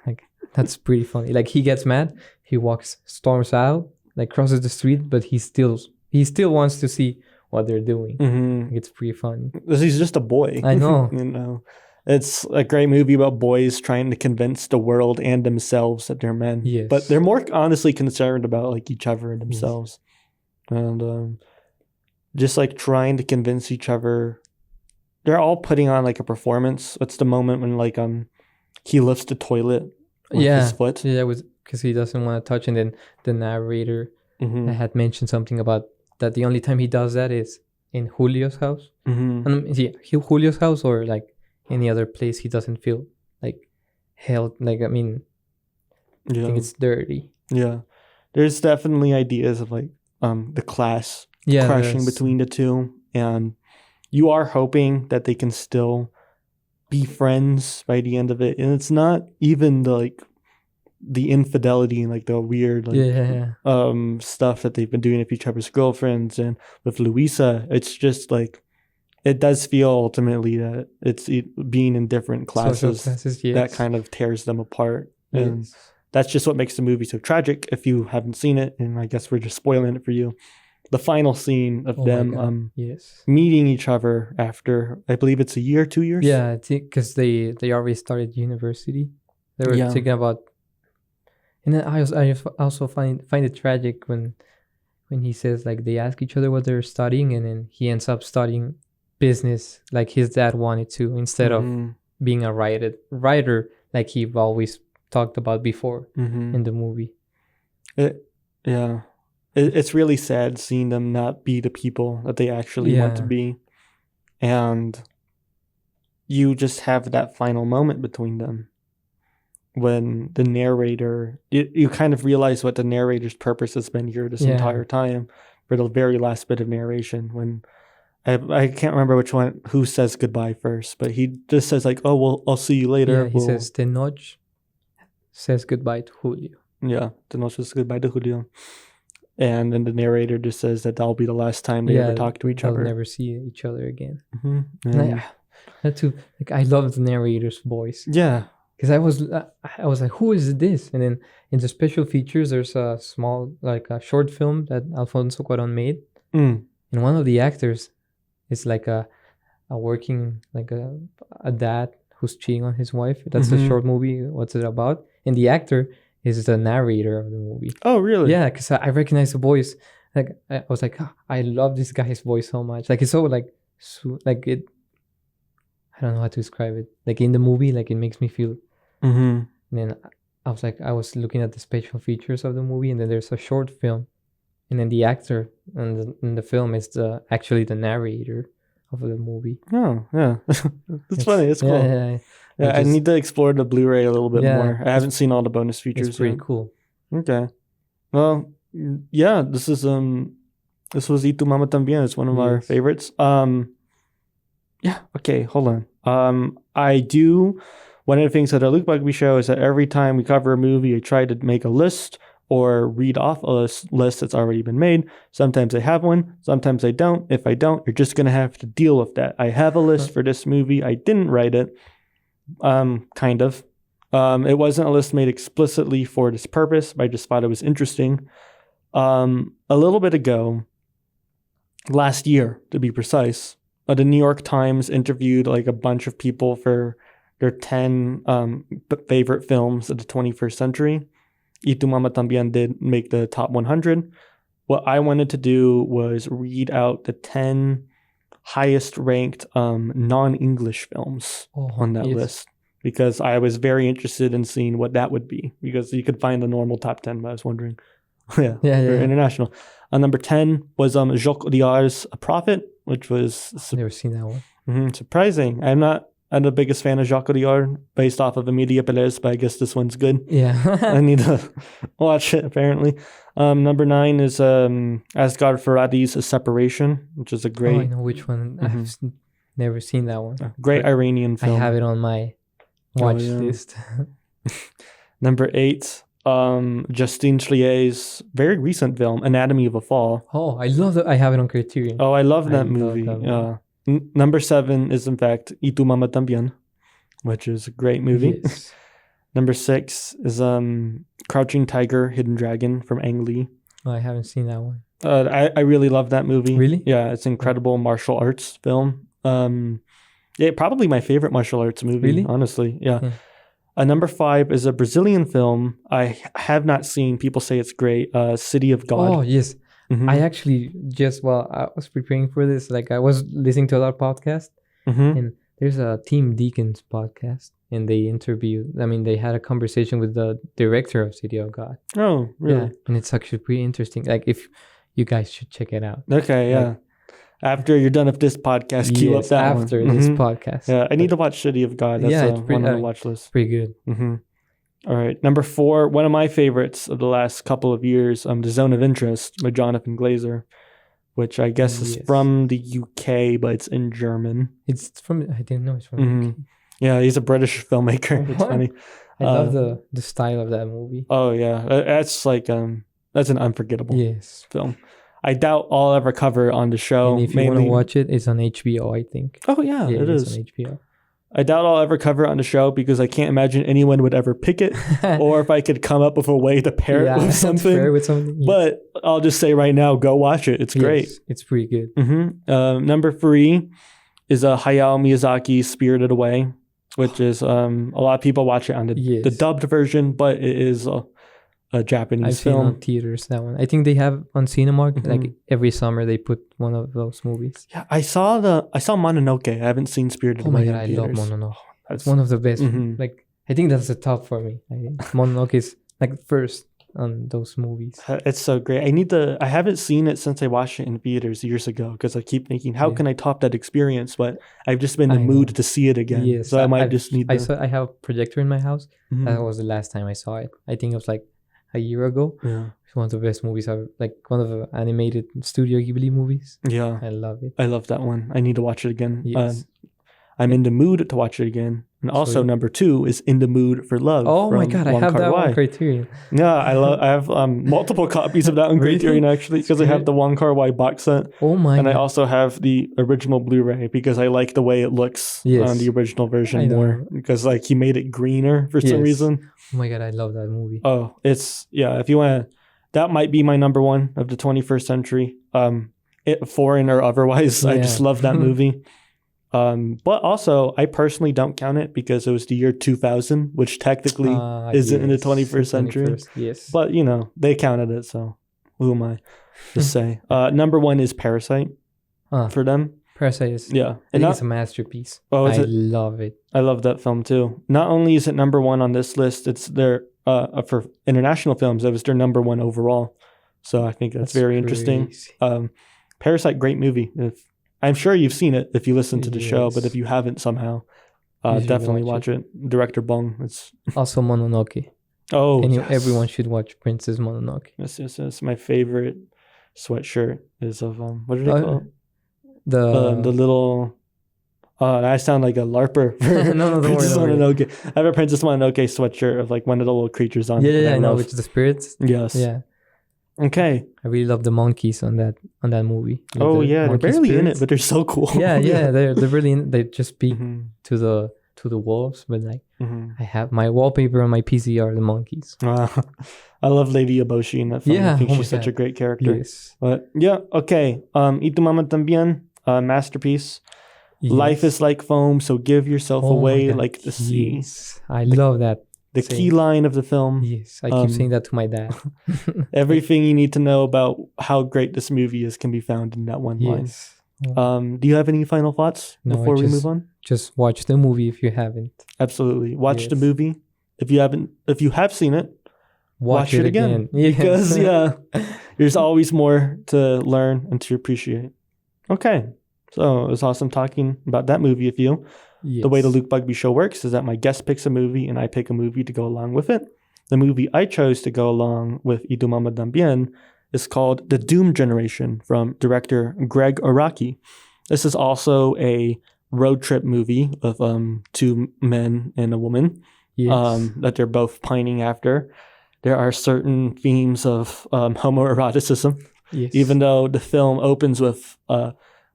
Like, that's pretty funny. Like, he gets mad, he storms out, like crosses the street, but he still wants to see what they're doing. Like, it's pretty funny. He's just a boy. I know. You know, it's a great movie about boys trying to convince the world and themselves that they're men. Yes. But they're more honestly concerned about like each other and themselves, and just like trying to convince each other. They're all putting on like a performance. It's the moment when like he lifts the toilet with his foot. Yeah, because he doesn't want to touch. And then the narrator had mentioned something about that the only time he does that is in Julio's house. Julio's house, or like any other place he doesn't feel like held. Like, I mean, I think it's dirty. Yeah. There's definitely ideas of like the class crashing between the two. And you are hoping that they can still be friends by the end of it. And it's not even the infidelity and like the weird stuff that they've been doing with each other's girlfriends. And with Luisa, it's just like, it does feel ultimately that it's being in different classes, that kind of tears them apart. And that's just what makes the movie so tragic if you haven't seen it. And I guess we're just spoiling it for you. The final scene of them meeting each other after, I believe it's a year, 2 years? Yeah, I think because they already started university. They were thinking about... And then I also find it tragic when he says, like, they ask each other what they're studying, and then he ends up studying business like his dad wanted to, instead of being a writer like he always talked about before in the movie. It's really sad seeing them not be the people that they actually want to be. And you just have that final moment between them when the narrator, you kind of realize what the narrator's purpose has been here this entire time for the very last bit of narration, when I can't remember who says goodbye first, but he just says like, oh, well, I'll see you later. Yeah, he says, Tenoch says goodbye to Julio. Yeah, Tenoch says goodbye to Julio. And then the narrator just says that that'll be the last time they ever talk to each other. They'll never see each other again. That too. Like, I love the narrator's voice. Yeah. Because I was like, who is this? And then in the special features, there's a small, like a short film that Alfonso Cuarón made. And one of the actors is like a working, like a dad who's cheating on his wife. That's the short movie. What's it about? And the actor is the narrator of the movie. Oh, really? Yeah, because I recognize the voice. Like, I was like, oh, I love this guy's voice so much. Like, it's so like it. I don't know how to describe it. Like, in the movie, like, it makes me feel. And then I was looking at the special features of the movie, and then there's a short film, and then the actor in the film is actually the narrator of the movie. Oh, yeah. It's funny. It's cool. Yeah, I need to explore the Blu-ray a little bit more. I haven't seen all the bonus features. It's pretty cool. Okay. Well, yeah, this was Y Tu Mamá También. It's one of our favorites. Yeah, okay, hold on. One of the things that our Luke Bugbee Show is that every time we cover a movie, I try to make a list or read off a list that's already been made. Sometimes I have one, sometimes I don't. If I don't, you're just going to have to deal with that. I have a list for this movie. I didn't write it. Kind of. It wasn't a list made explicitly for this purpose, but I just thought it was interesting. A little bit ago, last year to be precise, the New York Times interviewed like a bunch of people for their 10 favorite films of the 21st century. Y Tu Mamá También did make the top 100. What I wanted to do was read out the 10 highest ranked non-English films on that list, because I was very interested in seeing what that would be, because you could find the normal top 10, but I was wondering. yeah, international. Number 10 was Jacques Audiard's A Prophet, which was never seen that one. Surprising. I'm the biggest fan of Jacques Audiard based off of Emilia Perez, but I guess this one's good. Yeah. I need to watch it, apparently. Number 9 is Asghar Farhadi's A Separation, which is a great... Oh, I know which one. I've never seen that one. Great Iranian film. I have it on my watch list. Number 8, Justine Triet's very recent film, Anatomy of a Fall. Oh, I love that. I have it on Criterion. Oh, I love that movie. Number 7 is, in fact, Y Tu Mamá También, which is a great movie. Yes. Number 6 is Crouching Tiger, Hidden Dragon from Ang Lee. Oh, I haven't seen that one. I really love that movie. Really? Yeah, it's an incredible martial arts film. Probably my favorite martial arts movie, really? Honestly. Yeah. Number 5 is a Brazilian film I have not seen. People say it's great. City of God. Oh, yes. I actually while I was preparing for this, like I was listening to a lot of podcasts, and there's a Team Deacons podcast, and they had a conversation with the director of City of God. Oh, really? Yeah, and it's actually pretty interesting. Like, if you guys should check it out. Okay, yeah. Like, after you're done with this podcast, queue up that after one. This podcast. Yeah, I need to watch City of God. That's one on the watch list. Pretty good. All right. Number 4, one of my favorites of the last couple of years, The Zone of Interest by Jonathan Glazer, which I guess is from the UK, but it's in German. I didn't know it's from UK. Yeah, he's a British filmmaker. It's funny. I love the style of that movie. Oh, yeah. That's like, that's an unforgettable film. I doubt I'll ever cover it on the show. And if you want to watch it, it's on HBO, I think. Oh, yeah, it is. On HBO. I doubt I'll ever cover it on the show because I can't imagine anyone would ever pick it, or if I could come up with a way to pair it with something. Yes. But I'll just say right now, go watch it. It's great. It's pretty good. Number 3 is Hayao Miyazaki's Spirited Away, which is a lot of people watch it on the dubbed version, but it is a Japanese film. I've seen on theaters that one. I think they have on Cinemark. Like every summer they put one of those movies. Yeah, I saw Mononoke. I haven't seen Spirited Away. Oh my god, I love Mononoke. That's one of the best. Like, I think that's the top for me. Mononoke is like first on those movies. It's so great. I haven't seen it since I watched it in theaters years ago, because I keep thinking, how can I top that experience? But I've just been in the mood to see it again. Yes, so I might just need to. I have a projector in my house. That was the last time I saw it. I think it was like a year ago. Yeah. It's one of the best movies I've, like one of the animated Studio Ghibli movies. Yeah. I love it. I love that one. I need to watch it again. Yes. I'm in the mood to watch it again. And also number 2 is In the Mood for Love. Oh my god, I have that on Criterion. Yeah, I have multiple copies of that on Criterion actually, because I have the Wong Kar-wai box set. Oh my god. And I also have the original Blu-ray because I like the way it looks on the original version more, because like he made it greener for some reason. Oh my god, I love that movie. Oh, if you want to, that might be my number 1 of the 21st century. Foreign or otherwise, I just love that movie. But also, I personally don't count it because it was the year 2000, which technically isn't in the 21st century. Yes. But, they counted it, so who am I to say? Number 1 is Parasite for them. Parasite is, I think it's a masterpiece. Oh, I love it. I love that film too. Not only is it number 1 on this list, it's their, for international films, it was their number 1 overall. So I think that's very interesting. Parasite, great movie. I'm sure you've seen it if you listen to the show, but if you haven't somehow, definitely watch it. Director Bong. It's also Mononoke. Oh, everyone should watch Princess Mononoke. Yes. My favorite sweatshirt is of what are they called? The little. I sound like a LARPer. No, Princess Mononoke. I have a Princess Mononoke sweatshirt of like one of the little creatures on. Yeah, I know, which is the spirits. Yes. Yeah. Okay. I really love the monkeys on that movie. Like they're barely in it, but they're so cool. Yeah, they're really in it. They just speak to to the wolves, but like Mm-hmm. I have my wallpaper on my PC are the monkeys. I love Lady Eboshi in that film. Yeah, I think oh my she's such a God. great character. Yes. But yeah, okay. Y tu mamá también, masterpiece. Life Yes. is like foam, so give yourself Oh my away God. like the sea. Yes. I love that. The saying. key line of the film. Yes. I keep saying that to my dad. Everything you need to know about how great this movie is can be found in that one line. Yes. Do you have any final thoughts No, before we move on? Just watch the movie if you haven't. Absolutely. Watch the Yes. movie. If you have seen it, watch it again. Yes. Because there's always more to learn and to appreciate. Okay. So it was awesome talking about that movie with you. Yes. The way the Luke Bugbee Show works is that my guest picks a movie and I pick a movie to go along with it. The movie I chose to go along with Y tu mamá también is called The Doom Generation from director Greg Araki. This is also a road trip movie of two men and a woman that they're both pining after. There are certain themes of homoeroticism, even though the film opens with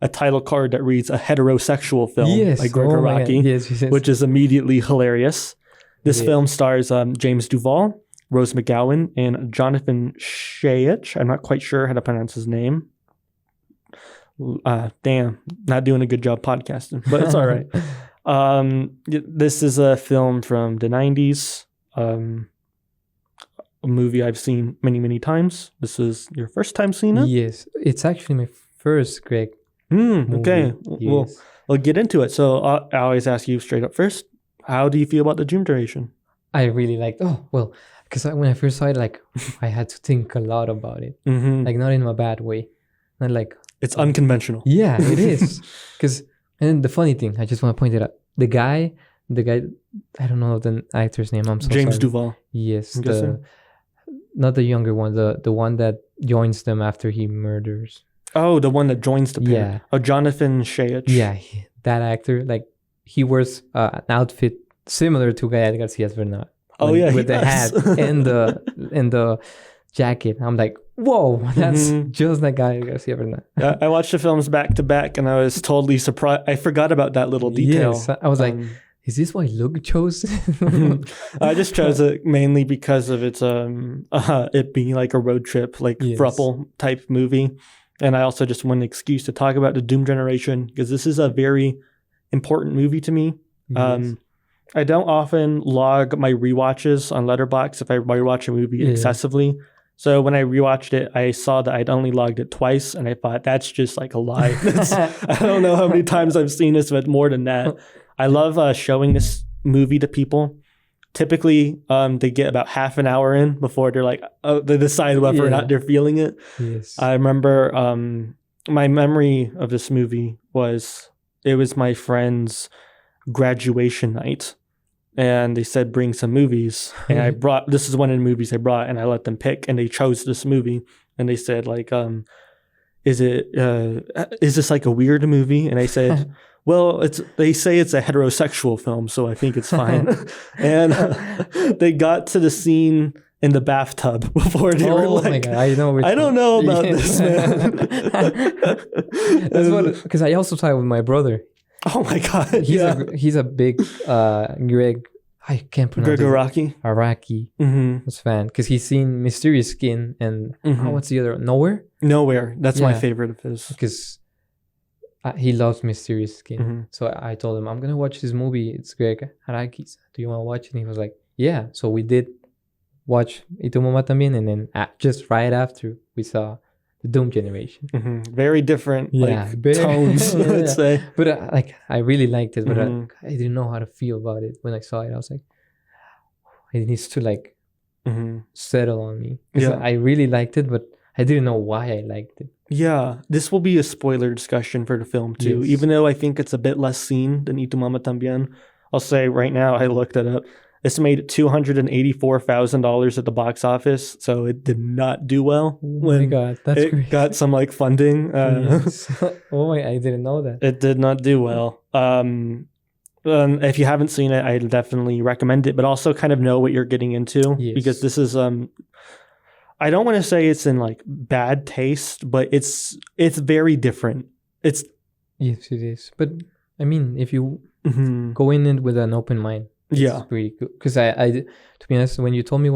a title card that reads a heterosexual film by Greg Araki, which is immediately hilarious. This film stars James Duvall, Rose McGowan, and Jonathan Shayich. I'm not quite sure how to pronounce his name. Damn, not doing a good job podcasting, but it's all right. This is a film from the 90s, a movie I've seen many, many times. This is your first time seeing it? Yes, it's actually my first Greg movie. Okay, Yes. we'll get into it. So I always ask you straight up first, how do you feel about the Doom Generation? I really liked. Oh well, because when I first saw it, like I had to think a lot about it, like not in a bad way, not like it's unconventional. Yeah, it is. Because and the funny thing, I just want to point it out. The guy, I don't know the actor's name. I'm so James sorry. Duvall. Yes, not the younger one, the one that joins them after he murders. Oh, the one that joins the pair. Yeah. Oh, Jonathan Shayich. Yeah, that actor, like he wears an outfit similar to Gael Garcia's Bernard. Oh yeah, with the hat and the jacket. I'm like, whoa, that's just like Gael Garcia Bernard. Yeah, I watched the films back to back, and I was totally surprised. I forgot about that little detail. Yes, I was like, is this why Luke chose? I just chose it mainly because of its it being like a road trip, like throuple type movie. And I also just want an excuse to talk about the Doom Generation because this is a very important movie to me. Yes. I don't often log my rewatches on Letterboxd if I rewatch a movie excessively. So when I rewatched it, I saw that I'd only logged it twice, and I thought that's just like a lie. I don't know how many times I've seen this, but more than that. I love showing this movie to people. Typically, they get about half an hour in before they're like, they decide whether or not they're feeling it. Yes. I remember my memory of this movie it was my friend's graduation night. And they said, bring some movies. And this is one of the movies I brought, and I let them pick, and they chose this movie. And they said, like, is this like a weird movie? And I said, well, they say it's a heterosexual film, so I think it's fine. And they got to the scene in the bathtub before they were like, my God, I don't know about this, man. That's what, because I also saw it with my brother. Oh my God. He's a big Greg, I can't pronounce Greg Araki fan, because he's seen Mysterious Skin and what's the other one? Nowhere. That's my favorite of his. Because he loves Mysterious Skin. So I told him, I'm going to watch this movie. It's Greg Araki's. Do you want to watch it? And he was like, yeah. So we did watch Y tu mamá también. And then just right after, we saw the Doom Generation. Very different tones, let's say. But I really liked it, but I didn't know how to feel about it when I saw it. I was like, it needs to settle on me. I really liked it, but I didn't know why I liked it. Yeah, this will be a spoiler discussion for the film too. Yes. Even though I think it's a bit less seen than Y tu mamá también, I'll say right now, I looked it up. It's made $284,000 at the box office, so it did not do well. Oh my God, that's great. It got some like funding. Yes. I didn't know that. It did not do well. If you haven't seen it, I definitely recommend it, but also kind of know what you're getting into because this is I don't want to say it's in like bad taste, but it's very different. Yes, it is. But I mean, if you Mm-hmm. go in it with an open mind, it's Yeah. pretty good. Because I, to be honest, when you told me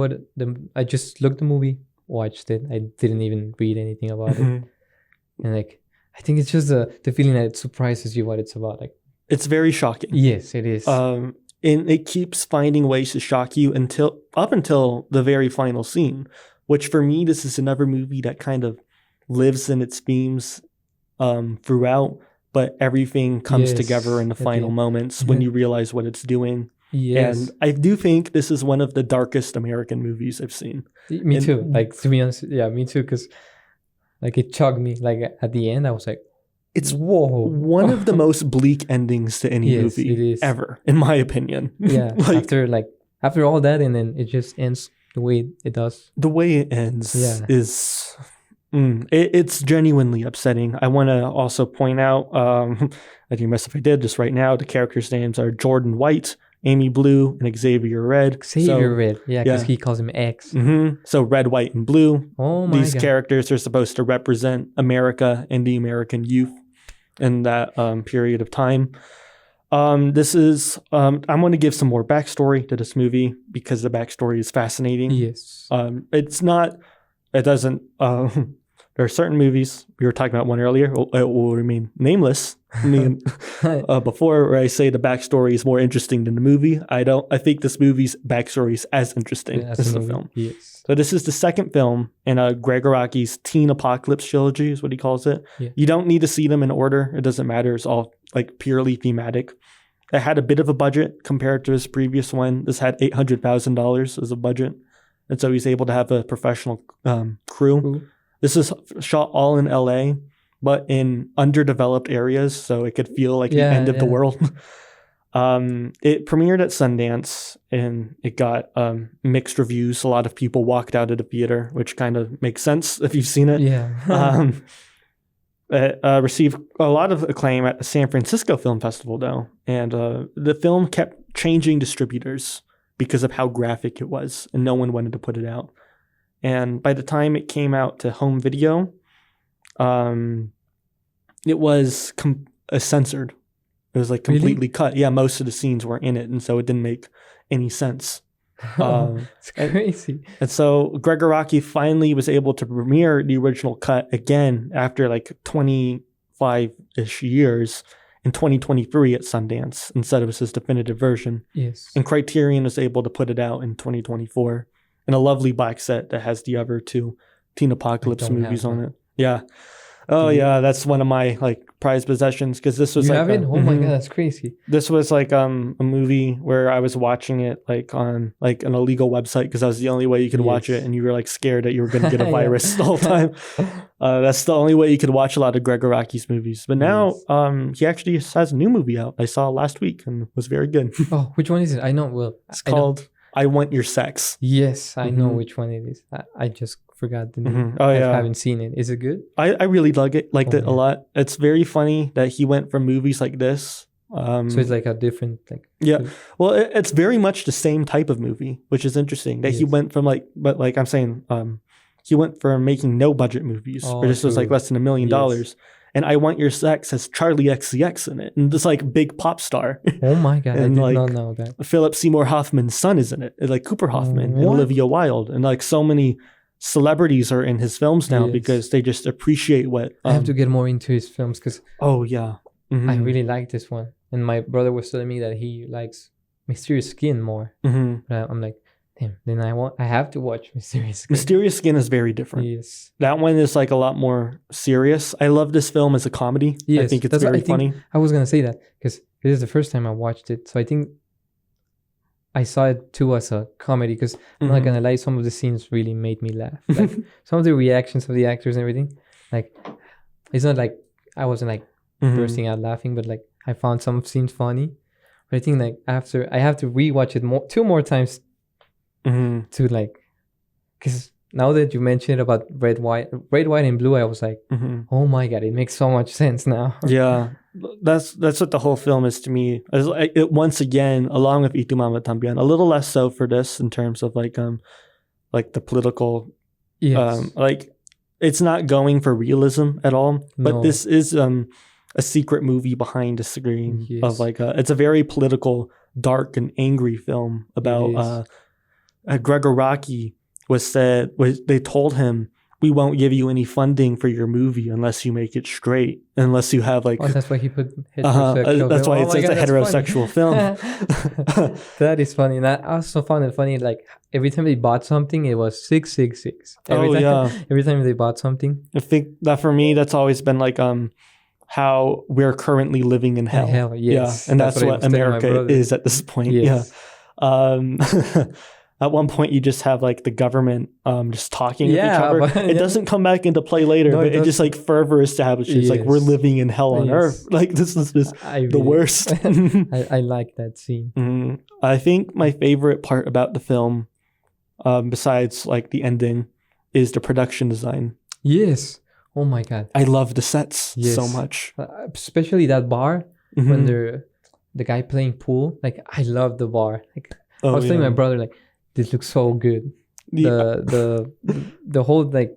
I just looked the movie, watched it. I didn't even read anything about it, Mhm. and like I think it's just the feeling that it surprises you what it's about. Like, It's very shocking. yes, it is. And it keeps finding ways to shock you up until the very final scene, which for me, this is another movie that kind of lives in its themes throughout, but everything comes Yes, together in the at the final end. moments when you realize what it's doing. Yes, And I do think this is one of the darkest American movies I've seen. me and- too. Like, to be honest, yeah, me too. Because like it chugged me. Like at the end, I was like, It's whoa, one of the most bleak endings to any Yes, it movie is. ever, in my opinion. yeah. Like, after all that, and then it just ends the way it does. the way it ends Yeah. is it's genuinely upsetting. I want to also point out, I do miss if I did just right now, the characters' names are Jordan White, Amy Blue, and Xavier Red. Xavier Red, yeah, because yeah. he calls him X. So Red, White, and Blue. Oh my These god. characters are supposed to represent America and the American youth in that period of time. This is I'm going to give some more backstory to this movie because the backstory is fascinating. Yes. It doesn't there are certain movies, we were talking about one earlier, it will remain nameless. Before, where I say the backstory is more interesting than the movie, I think this movie's backstory is as interesting Yeah, as a the movie. film. Yes. So this is the second film in Greg Araki's teen apocalypse trilogy, is what he calls it. Yeah. You don't need to see them in order. It doesn't matter. It's all like purely thematic. It had a bit of a budget compared to his previous one. This had $800,000 as a budget. And so he's able to have a professional crew. Ooh. This is shot all in LA, but in underdeveloped areas, so it could feel like the end of the world. It premiered at Sundance and it got mixed reviews. A lot of people walked out of the theater, which kind of makes sense if you've seen it. Yeah. It received a lot of acclaim at the San Francisco Film Festival, though. And the film kept changing distributors because of how graphic it was, and no one wanted to put it out. And by the time it came out to home video, it was censored. It was like completely cut. Yeah, most of the scenes weren't in it, and so it didn't make any sense. It's crazy. And so Greg Araki finally was able to premiere the original cut again after like 25-ish years in 2023 at Sundance instead of his definitive version. Yes. And Criterion was able to put it out in 2024 in a lovely box set that has the other two Teen Apocalypse movies on it. Yeah. Oh yeah, that's one of my like prized possessions because this was you like have it? Oh my god, that's crazy. This was like a movie where I was watching it like on like an illegal website because that was the only way you could watch it, and you were like scared that you were going to get a virus the whole time. That's the only way you could watch a lot of Greg Araki's movies. But now he actually has a new movie out I saw last week and was very good. Oh, which one is it? I know. Well, It's called I Want Your Sex. Yes, I know which one it is. I just forgot the name. Oh I yeah, haven't seen it. Is it good? I really liked it a lot. It's very funny that he went from movies like this. So it's like a different like. Yeah, well, it's very much the same type of movie, which is interesting. That he went from but I'm saying, he went from making no budget movies, where this was like less than $1 million. And I Want Your Sex has Charlie XCX in it, and this like big pop star. Oh my god, and I did not know that. Philip Seymour Hoffman's son is in it, like Cooper Hoffman and Olivia Wilde, and like so many celebrities are in his films now because they just appreciate what. I have to get more into his films because. Oh yeah, I really like this one, and my brother was telling me that he likes Mysterious Skin more. But I'm like, damn. Then I have to watch Mysterious Skin. Mysterious Skin is very different. Yes, that one is like a lot more serious. I love this film as a comedy. Yes, I think it's very funny. I was gonna say that because this is the first time I watched it, so I think I saw it too as a comedy. Because I'm not gonna lie, some of the scenes really made me laugh. Like some of the reactions of the actors and everything. Like it's not like I wasn't like bursting out laughing, but like I found some scenes funny. But I think like after I have to rewatch it two more times to like, because now that you mentioned about red, white, and blue, I was like, oh my god, it makes so much sense now. Yeah, that's what the whole film is to me. It once again, along with Y Tu Mamá También, a little less so for this in terms of like the political, like it's not going for realism at all. But this is a secret movie behind a screen Yes. of like it's a very political, dark and angry film about Gregor Rocky they told him, we won't give you any funding for your movie unless you make it straight, unless you have like that's why he put heterosexual. that's why it says a heterosexual film. That is funny. And I also found it funny, like every time they bought something it was 666. Every time they bought something. I think that for me that's always been like how we're currently living in hell. Yes. Yeah, and that's what America is at this point. Yes. Yeah. At one point, you just have like the government just talking with each other. It doesn't come back into play later, but it just like further establishes like we're living in hell on earth. Like this is just the worst. I like that scene. Mm-hmm. I think my favorite part about the film, besides like the ending, is the production design. Yes. Oh my God. I love the sets so much. Especially that bar when the guy playing pool. Like I love the bar. Like I was telling my brother, like, this looks so good. The whole like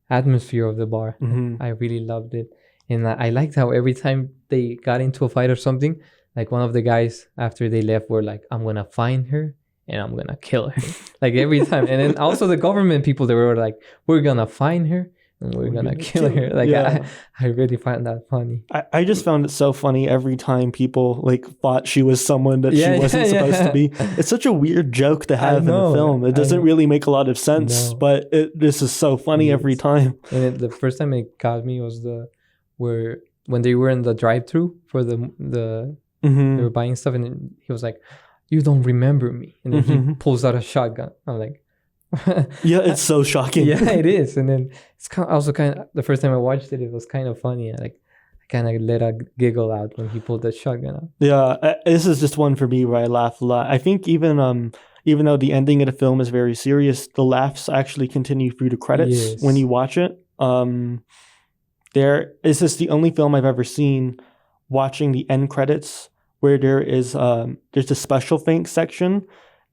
atmosphere of the bar. I really loved it. And I liked how every time they got into a fight or something, like one of the guys after they left were like, I'm gonna find her and I'm gonna kill her. Like every time. And then also the government people, they were like, we're gonna find her and we're gonna kill her. Like I really find that funny. I just found it so funny every time people like thought she was someone that she wasn't supposed to be. It's such a weird joke to have in the film. It doesn't really make a lot of sense, but this is so funny every time. And the first time it got me was when they were in the drive-thru for the they were buying stuff, and then he was like, you don't remember me, and then he pulls out a shotgun. I'm like, yeah, it's so shocking. Yeah, it is. And then it's also kind of, the first time I watched it, it was kind of funny. Like I kind of let a giggle out when he pulled the shotgun out. Yeah, this is just one for me where I laugh a lot. I think even though the ending of the film is very serious, the laughs actually continue through the credits when you watch it. This is the only film I've ever seen watching the end credits where there's a special thanks section.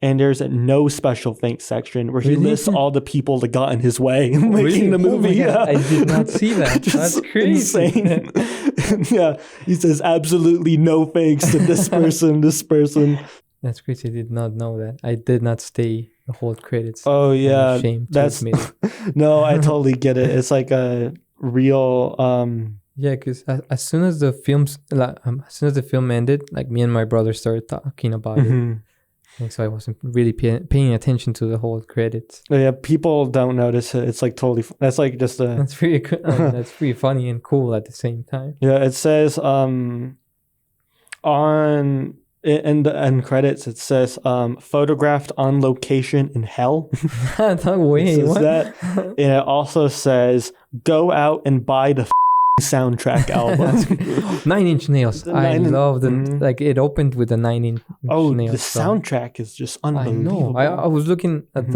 And there's a no special thanks section where he lists all the people that got in his way making the movie. I did not see that. That's crazy. Insane. Yeah, he says absolutely no thanks to this person, this person. That's crazy. I did not know that. I did not stay the whole credits. Oh yeah, that's no. I totally get it. It's like a real. Yeah, because as soon as the film ended, like me and my brother started talking about it. So I wasn't really paying attention to the whole credits. Yeah, people don't notice it. It's like totally. That's like just a. That's pretty good. That's pretty funny and cool at the same time. Yeah, it says in the end credits it says photographed on location in hell. No way. It says that, and it also says go out and buy the soundtrack album. 9 Inch Nails. I love the like it opened with the 9 Inch Nails. The soundtrack is just unbelievable. I know. I was looking at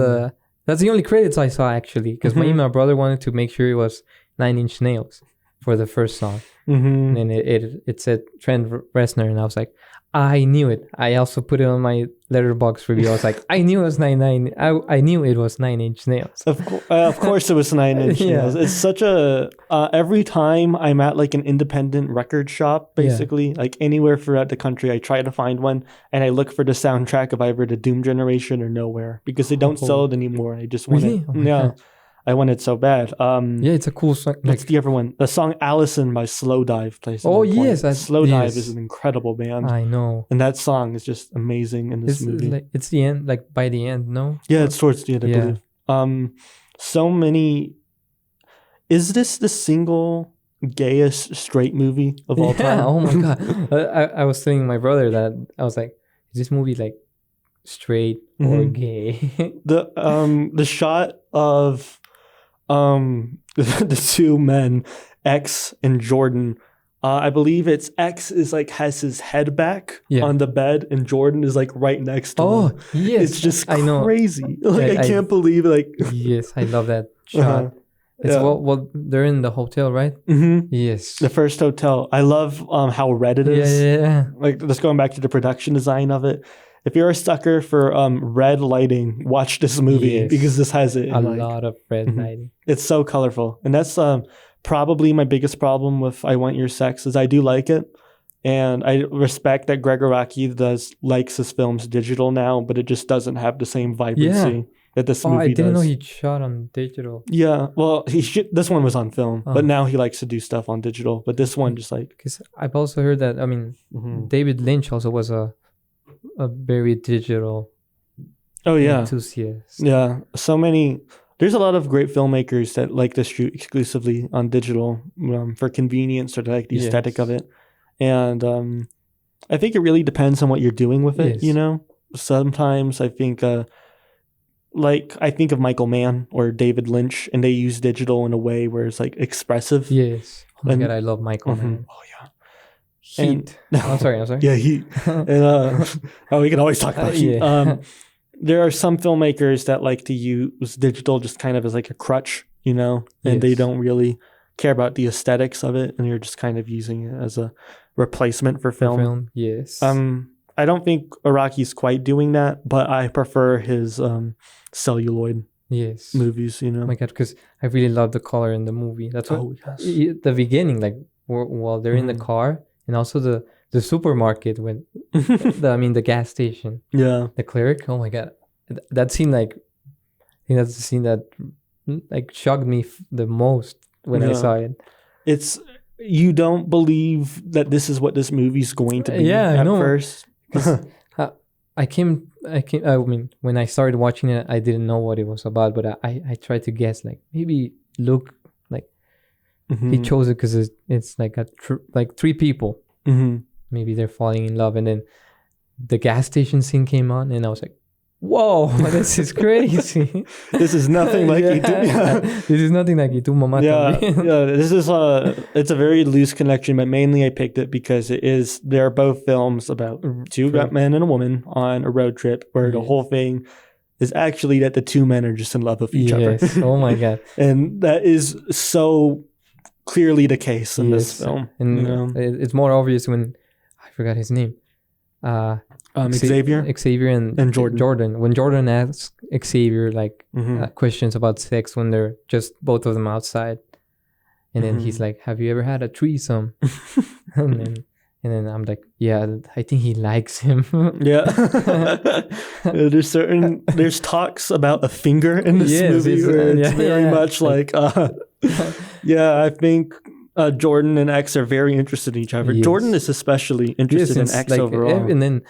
that's the only credits I saw actually, because my brother wanted to make sure it was 9 Inch Nails for the first song. And then it said Trent Reznor, and I was like, I knew it. I also put it on my Letterboxd review. I was like, I knew it was I knew it was 9 Inch Nails. Of course it was 9 Inch Nails. It's such a every time I'm at like an independent record shop, basically, like anywhere throughout the country, I try to find one, and I look for the soundtrack of either the Doom Generation or Nowhere, because they don't sell it anymore. I just want it. God. I want it so bad. It's a cool song. What's the other one? The song Allison by Slow Dive plays. Yes. Slow Dive is an incredible band. I know. And that song is just amazing in this movie. It's the end, like by the end, no? Yeah, it's towards the end, I believe. So many... Is this the single gayest straight movie of all time? Oh my God. I was telling my brother that, I was like, is this movie like straight or gay? The shot of... the two men, X and Jordan, I believe it's X is like has his head back on the bed, and Jordan is like right next to him. Yes, it's just crazy. Like I can't believe Yes, I love that shot. It's well they're in the hotel, right? Yes, the first hotel. I love how red it is. Yeah. Like just going back to the production design of it. If you're a sucker for red lighting, watch this movie because this has it. A lot of red lighting. It's so colorful. And that's probably my biggest problem with I Want Your Sex is I do like it. And I respect that Gregor Araki likes his films digital now, but it just doesn't have the same vibrancy that this movie does. I didn't know he shot on digital. Yeah, well, this one was on film, but now he likes to do stuff on digital. But this one just like... Because I've also heard that, I mean, David Lynch also was a very digital enthusiast. Yeah, so many... There's a lot of great filmmakers that like to shoot exclusively on digital for convenience or like the aesthetic of it. And I think it really depends on what you're doing with it, you know? Sometimes I think, I think of Michael Mann or David Lynch, and they use digital in a way where it's like expressive. Yes. Oh my God, I love Michael Mann. Oh, yeah. Heat. I'm sorry. Yeah, Heat. And, we can always talk about Heat. There are some filmmakers that like to use digital just kind of as like a crutch, you know? And they don't really care about the aesthetics of it, and you're just kind of using it as a replacement for film. Yes. I don't think Araki's quite doing that, but I prefer his celluloid movies, you know. Oh my God, because I really love the color in the movie. That's what the beginning, like while they're in the car, and also the supermarket when the gas station. Yeah. The cleric. Oh my God, that scene, like, I think that's the scene that like shocked me the most when I saw it. It's, you don't believe that this is what this movie's going to be at first. I mean, when I started watching it, I didn't know what it was about, but I tried to guess, like, maybe Luke, like, he chose it because it's like like three people. Maybe they're falling in love, and then the gas station scene came on, and I was like, whoa, this is crazy. This is nothing like you do. This is nothing like you do, Mamá También. This is it's a very loose connection, but mainly I picked it because they're both films about two men and a woman on a road trip where the whole thing is actually that the two men are just in love with each other. Oh my God. And that is so clearly the case in this film. And you know? It's more obvious when, I forgot his name. Xavier and Jordan. When Jordan asks Xavier like questions about sex when they're just both of them outside, and then he's like, "Have you ever had a threesome?" and then I'm like, "Yeah, I think he likes him." There's talks about a finger in this movie where it's very much like I think Jordan and X are very interested in each other. Jordan is especially interested in X overall. And then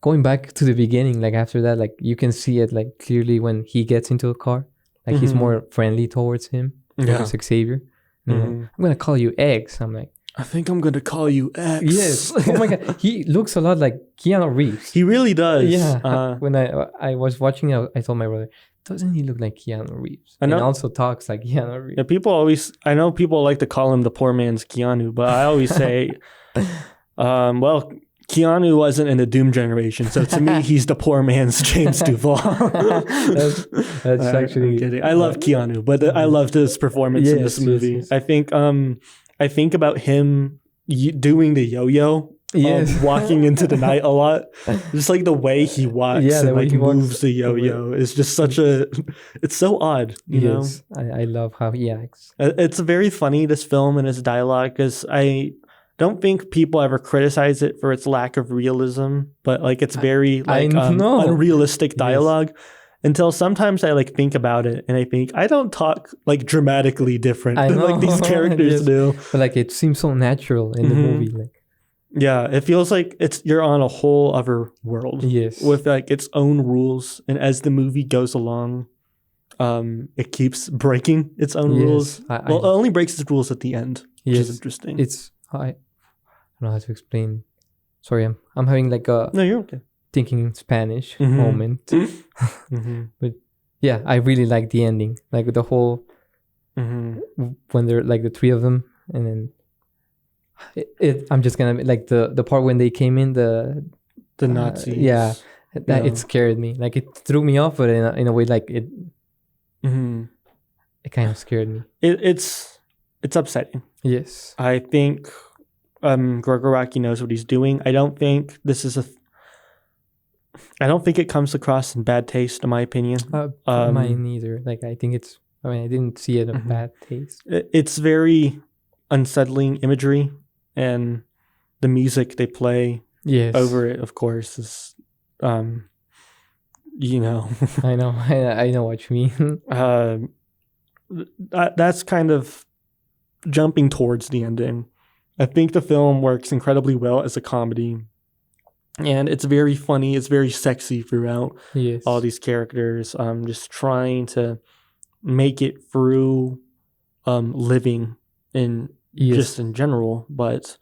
going back to the beginning, like after that, like you can see it like clearly when he gets into a car, like he's more friendly towards him, towards Xavier. I'm gonna call you X. I'm like, I think I'm gonna call you X. Yes. Oh my God, he looks a lot like Keanu Reeves. He really does. Yeah. When I was watching it, I told my brother, doesn't he look like Keanu Reeves? And also talks like Keanu Reeves. Yeah, I know people like to call him the poor man's Keanu, but I always say, well, Keanu wasn't in the Doom generation, so to me, he's the poor man's James Duval. that's actually... I'm kidding. I love Keanu, but I loved his performance in this movie. Yes. I think about him doing the yo-yo. Walking into the night a lot, just like the way he walks and like moves the yo-yo is just it's so odd, you know. I love how he acts. It's very funny, this film and his dialogue, because I don't think people ever criticize it for its lack of realism, but like it's very unrealistic dialogue until sometimes I like think about it and I think I don't talk like dramatically different than like these characters do, but like it seems so natural in the movie, like. Yeah, it feels like you're on a whole other world. Yes. With like its own rules. And as the movie goes along, it keeps breaking its own rules. It only breaks its rules at the end, which is interesting. I don't know how to explain. Sorry, I'm having like a you're okay. Thinking in Spanish moment. But yeah, I really like the ending. Like the whole when they're like the three of them, and then I'm just gonna like the part when they came in the Nazis. It scared me. Like it threw me off, but in a way like it it kind of scared me. It's upsetting. Yes, I think Gregor Araki knows what he's doing. I don't think it comes across in bad taste, in my opinion. Mine neither. Like I think it's I mean, I didn't see it in Mhm. bad taste. It's very unsettling imagery, and the music they play Yes. over it, of course, is, you know, I know. I know what you mean. that's kind of jumping towards the ending. I think the film works incredibly well as a comedy, and it's very funny. It's very sexy throughout. Yes. All these characters, just trying to make it through, living in Yes. just in general, but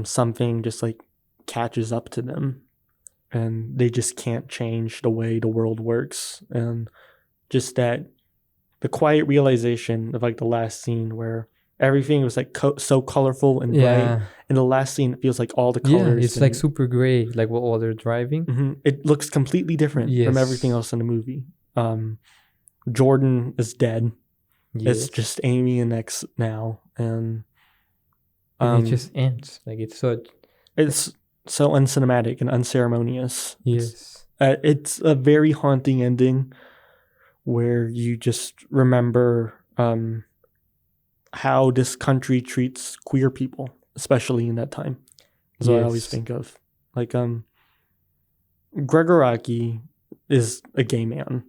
something just like catches up to them, and they just can't change the way the world works, and just that the quiet realization of like the last scene where everything was like so colorful and bright, Yeah. and the last scene it feels like all the Yeah. colors, It's like super gray, like while they're driving. Mhm. It looks completely different from everything Yes. else in the movie. Jordan is dead. It's Yes. just Amy and X now, and And it just ends. Like it's so. it's so uncinematic and unceremonious. Yes. It's a very haunting ending where you just remember how this country treats queer people, especially in that time. Is what I always Yes. think of. Like Gregoraki is a gay man,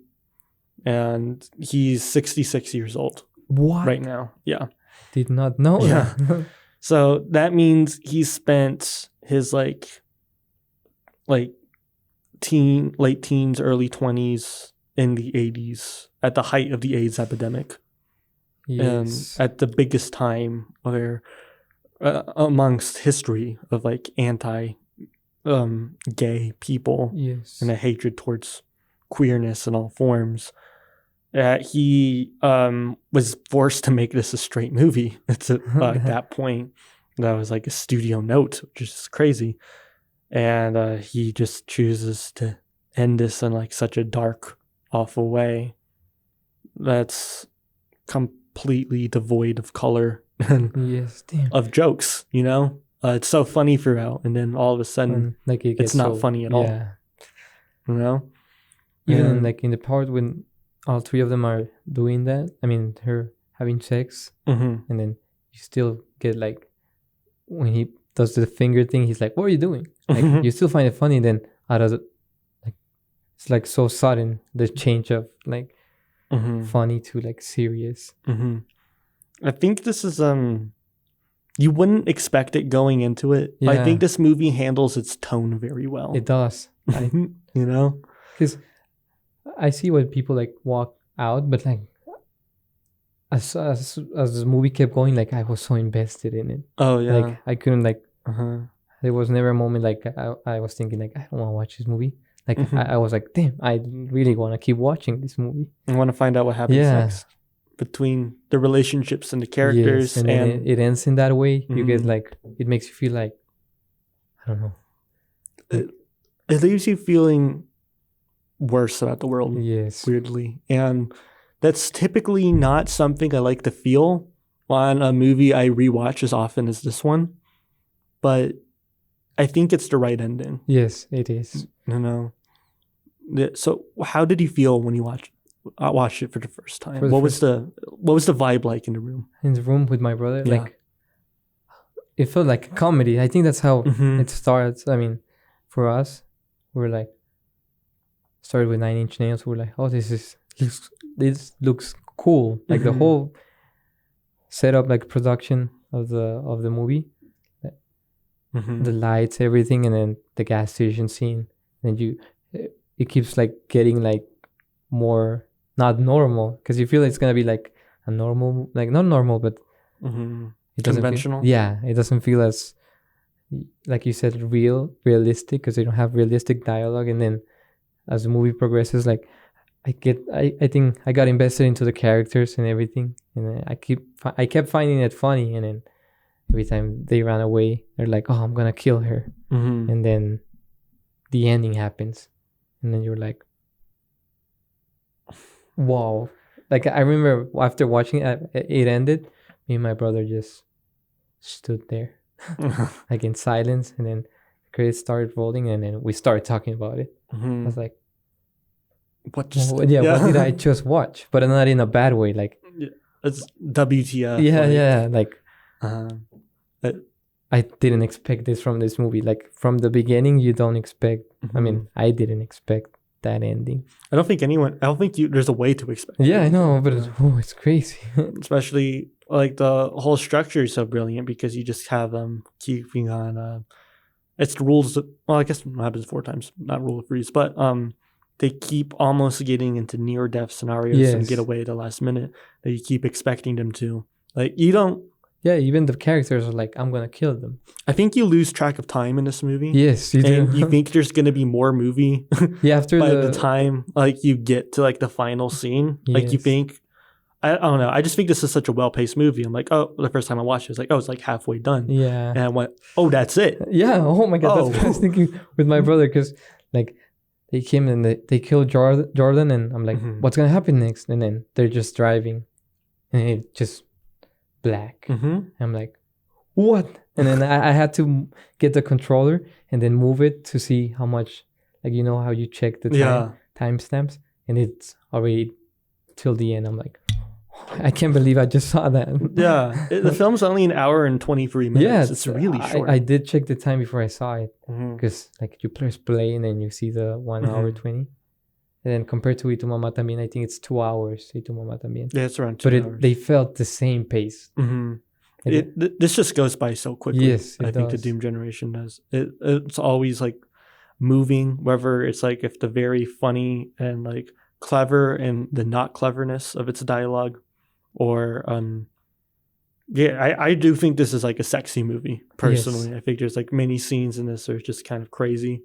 and he's 66 years old What? right now. Yeah. Did not know Yeah. that. So that means he spent his like late teens, early 20s in the 80s at the height of the AIDS epidemic, Yes. at the biggest time where amongst history of like anti gay people Yes. and a hatred towards queerness in all forms. He was forced to make this a straight movie. It's at that point that was like a studio note, which is crazy. And he just chooses to end this in like such a dark, awful way that's completely devoid of color and Yes. Damn. of jokes, you know? It's so funny throughout, and then all of a sudden And like it it's gets not so, funny at all, Yeah. you know? Even And- like in the part when all three of them are doing that. I mean, her having sex, Mhm. and then you still get like when he does the finger thing. He's like, "What are you doing?" Like you still find it funny. Then out of the, like it's like so sudden the change of like Mhm. funny to like serious. Mm-hmm. I think this is you wouldn't expect it going into it. I Yeah. think this movie handles its tone very well. It does. You know? Because I see when people like walk out, but like as the movie kept going, like I was so invested in it. Oh yeah. Like I couldn't like. Uh-huh. There was never a moment like I was thinking like I don't want to watch this movie. Like Mhm. I was like, damn, I really want to keep watching this movie. I want to find out what happens Yeah. next between the relationships and the Yes, characters, and then it ends in that way. You get Mhm. like it makes you feel like I don't know. it leaves you feeling worse about the world. Yes. Weirdly, and that's typically not something I like to feel on a movie I rewatch as often as this one, but I think it's the right ending. Yes, it is. You know. So, how did you feel when you watched it for the first time? For the What was the vibe like in the room? In the room with my brother, Yeah. like it felt like a comedy. I think that's how Mhm. it starts. I mean, for us, we're like started with 9 Inch Nails. We're like, oh, this looks cool. Like the Mhm. whole setup, like production of the movie, Mhm. the lights, everything, and then the gas station scene. And it keeps like getting like more not normal because you feel it's gonna be like a normal, like not normal, but Mhm. it doesn't Conventional? it doesn't feel as like you said realistic because they don't have realistic dialogue. And then as the movie progresses, like I think I got invested into the characters and everything, and then I kept finding it funny. And then every time they ran away, they're like, oh, I'm gonna kill her. Mhm. And then the ending happens, and then you're like, wow. Like I remember after watching it ended, me and my brother just stood there like in silence, and then the credits started rolling, and then we started talking about it. I Mhm. was like, what just what did I just watch? But not in a bad way. Like, it's WTF. yeah. Like, it, I didn't expect this from this movie. Like, from the beginning, you don't expect. I mean, I didn't expect that ending. I don't think there's a way to expect. Yeah, I know, but it's crazy. Especially like the whole structure is so brilliant because you just have them keeping on. It's the rules. Well, I guess it happens 4 times, not rule of threes, but they keep almost getting into near-death scenarios and get away at the last minute that you keep expecting them to. Like you don't. Yeah, even the characters are like, I'm gonna kill them. I think you lose track of time in this movie. Yes, you do. And you think there's gonna be more movie. Yeah, after by the time like you get to like the final scene, like you think. I don't know. I just think this is such a well-paced movie. I'm like, oh, the first time I watched it, I was like, oh, it's like halfway done. Yeah. And I went, oh, that's it. Yeah. Oh my God. That's what I was thinking with my brother because like they came and they killed Jordan and I'm like, what's going to happen next? And then they're just driving and it just black. I'm like, what? And then I had to get the controller and then move it to see how much, like, you know, how you check the timestamps and it's already till the end. I'm like, I can't believe I just saw that. Yeah. The film's only an hour and 23 minutes. Yeah, it's really short. I did check the time before I saw it because like you press play and then you see the 1 hour 20. And then compared to Y Tu Mamá También, I think it's 2 hours. Y Tu Mamá También. Yeah, it's around 2 hours. They felt the same pace. This just goes by so quickly. Yes, I think the Doom generation does. It's always like moving, whether it's like if the very funny and like clever and the not cleverness of its dialogue. Or I do think this is like a sexy movie personally. I think there's like many scenes in this that are just kind of crazy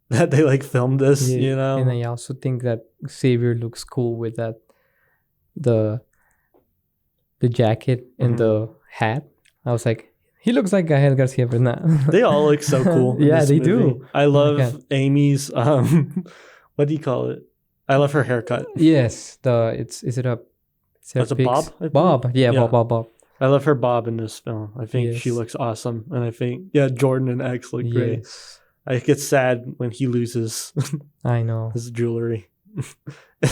that they like filmed this, you know. And I also think that Xavier looks cool with that the jacket and the hat. I was like, he looks like Gael Garcia Bernal. They all look so cool. Yeah, they do. I love Amy's what do you call it? I love her haircut. Yes, is it a bob? Bob. Yeah, yeah. Bob. I love her bob in this film. I think she looks awesome. And I think, Jordan and X look great. I get sad when he loses I know his jewelry.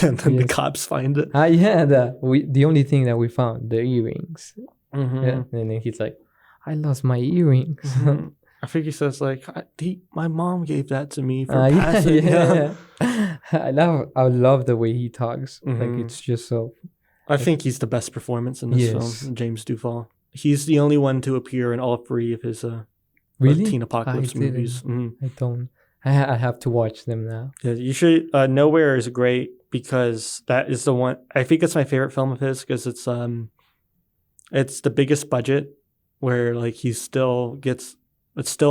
And then the cops find it. The only thing that we found, the earrings. Yeah. And then he's like, I lost my earrings. I think he says like, my mom gave that to me for passing. Yeah. I love the way he talks. Like it's just so... I think he's the best performance in this film, James Duvall. He's the only one to appear in all 3 of his Teen Apocalypse movies. I don't. I have to watch them now. Yeah, you should. Nowhere is great because that is the one. I think it's my favorite film of his because it's the biggest budget where like it's still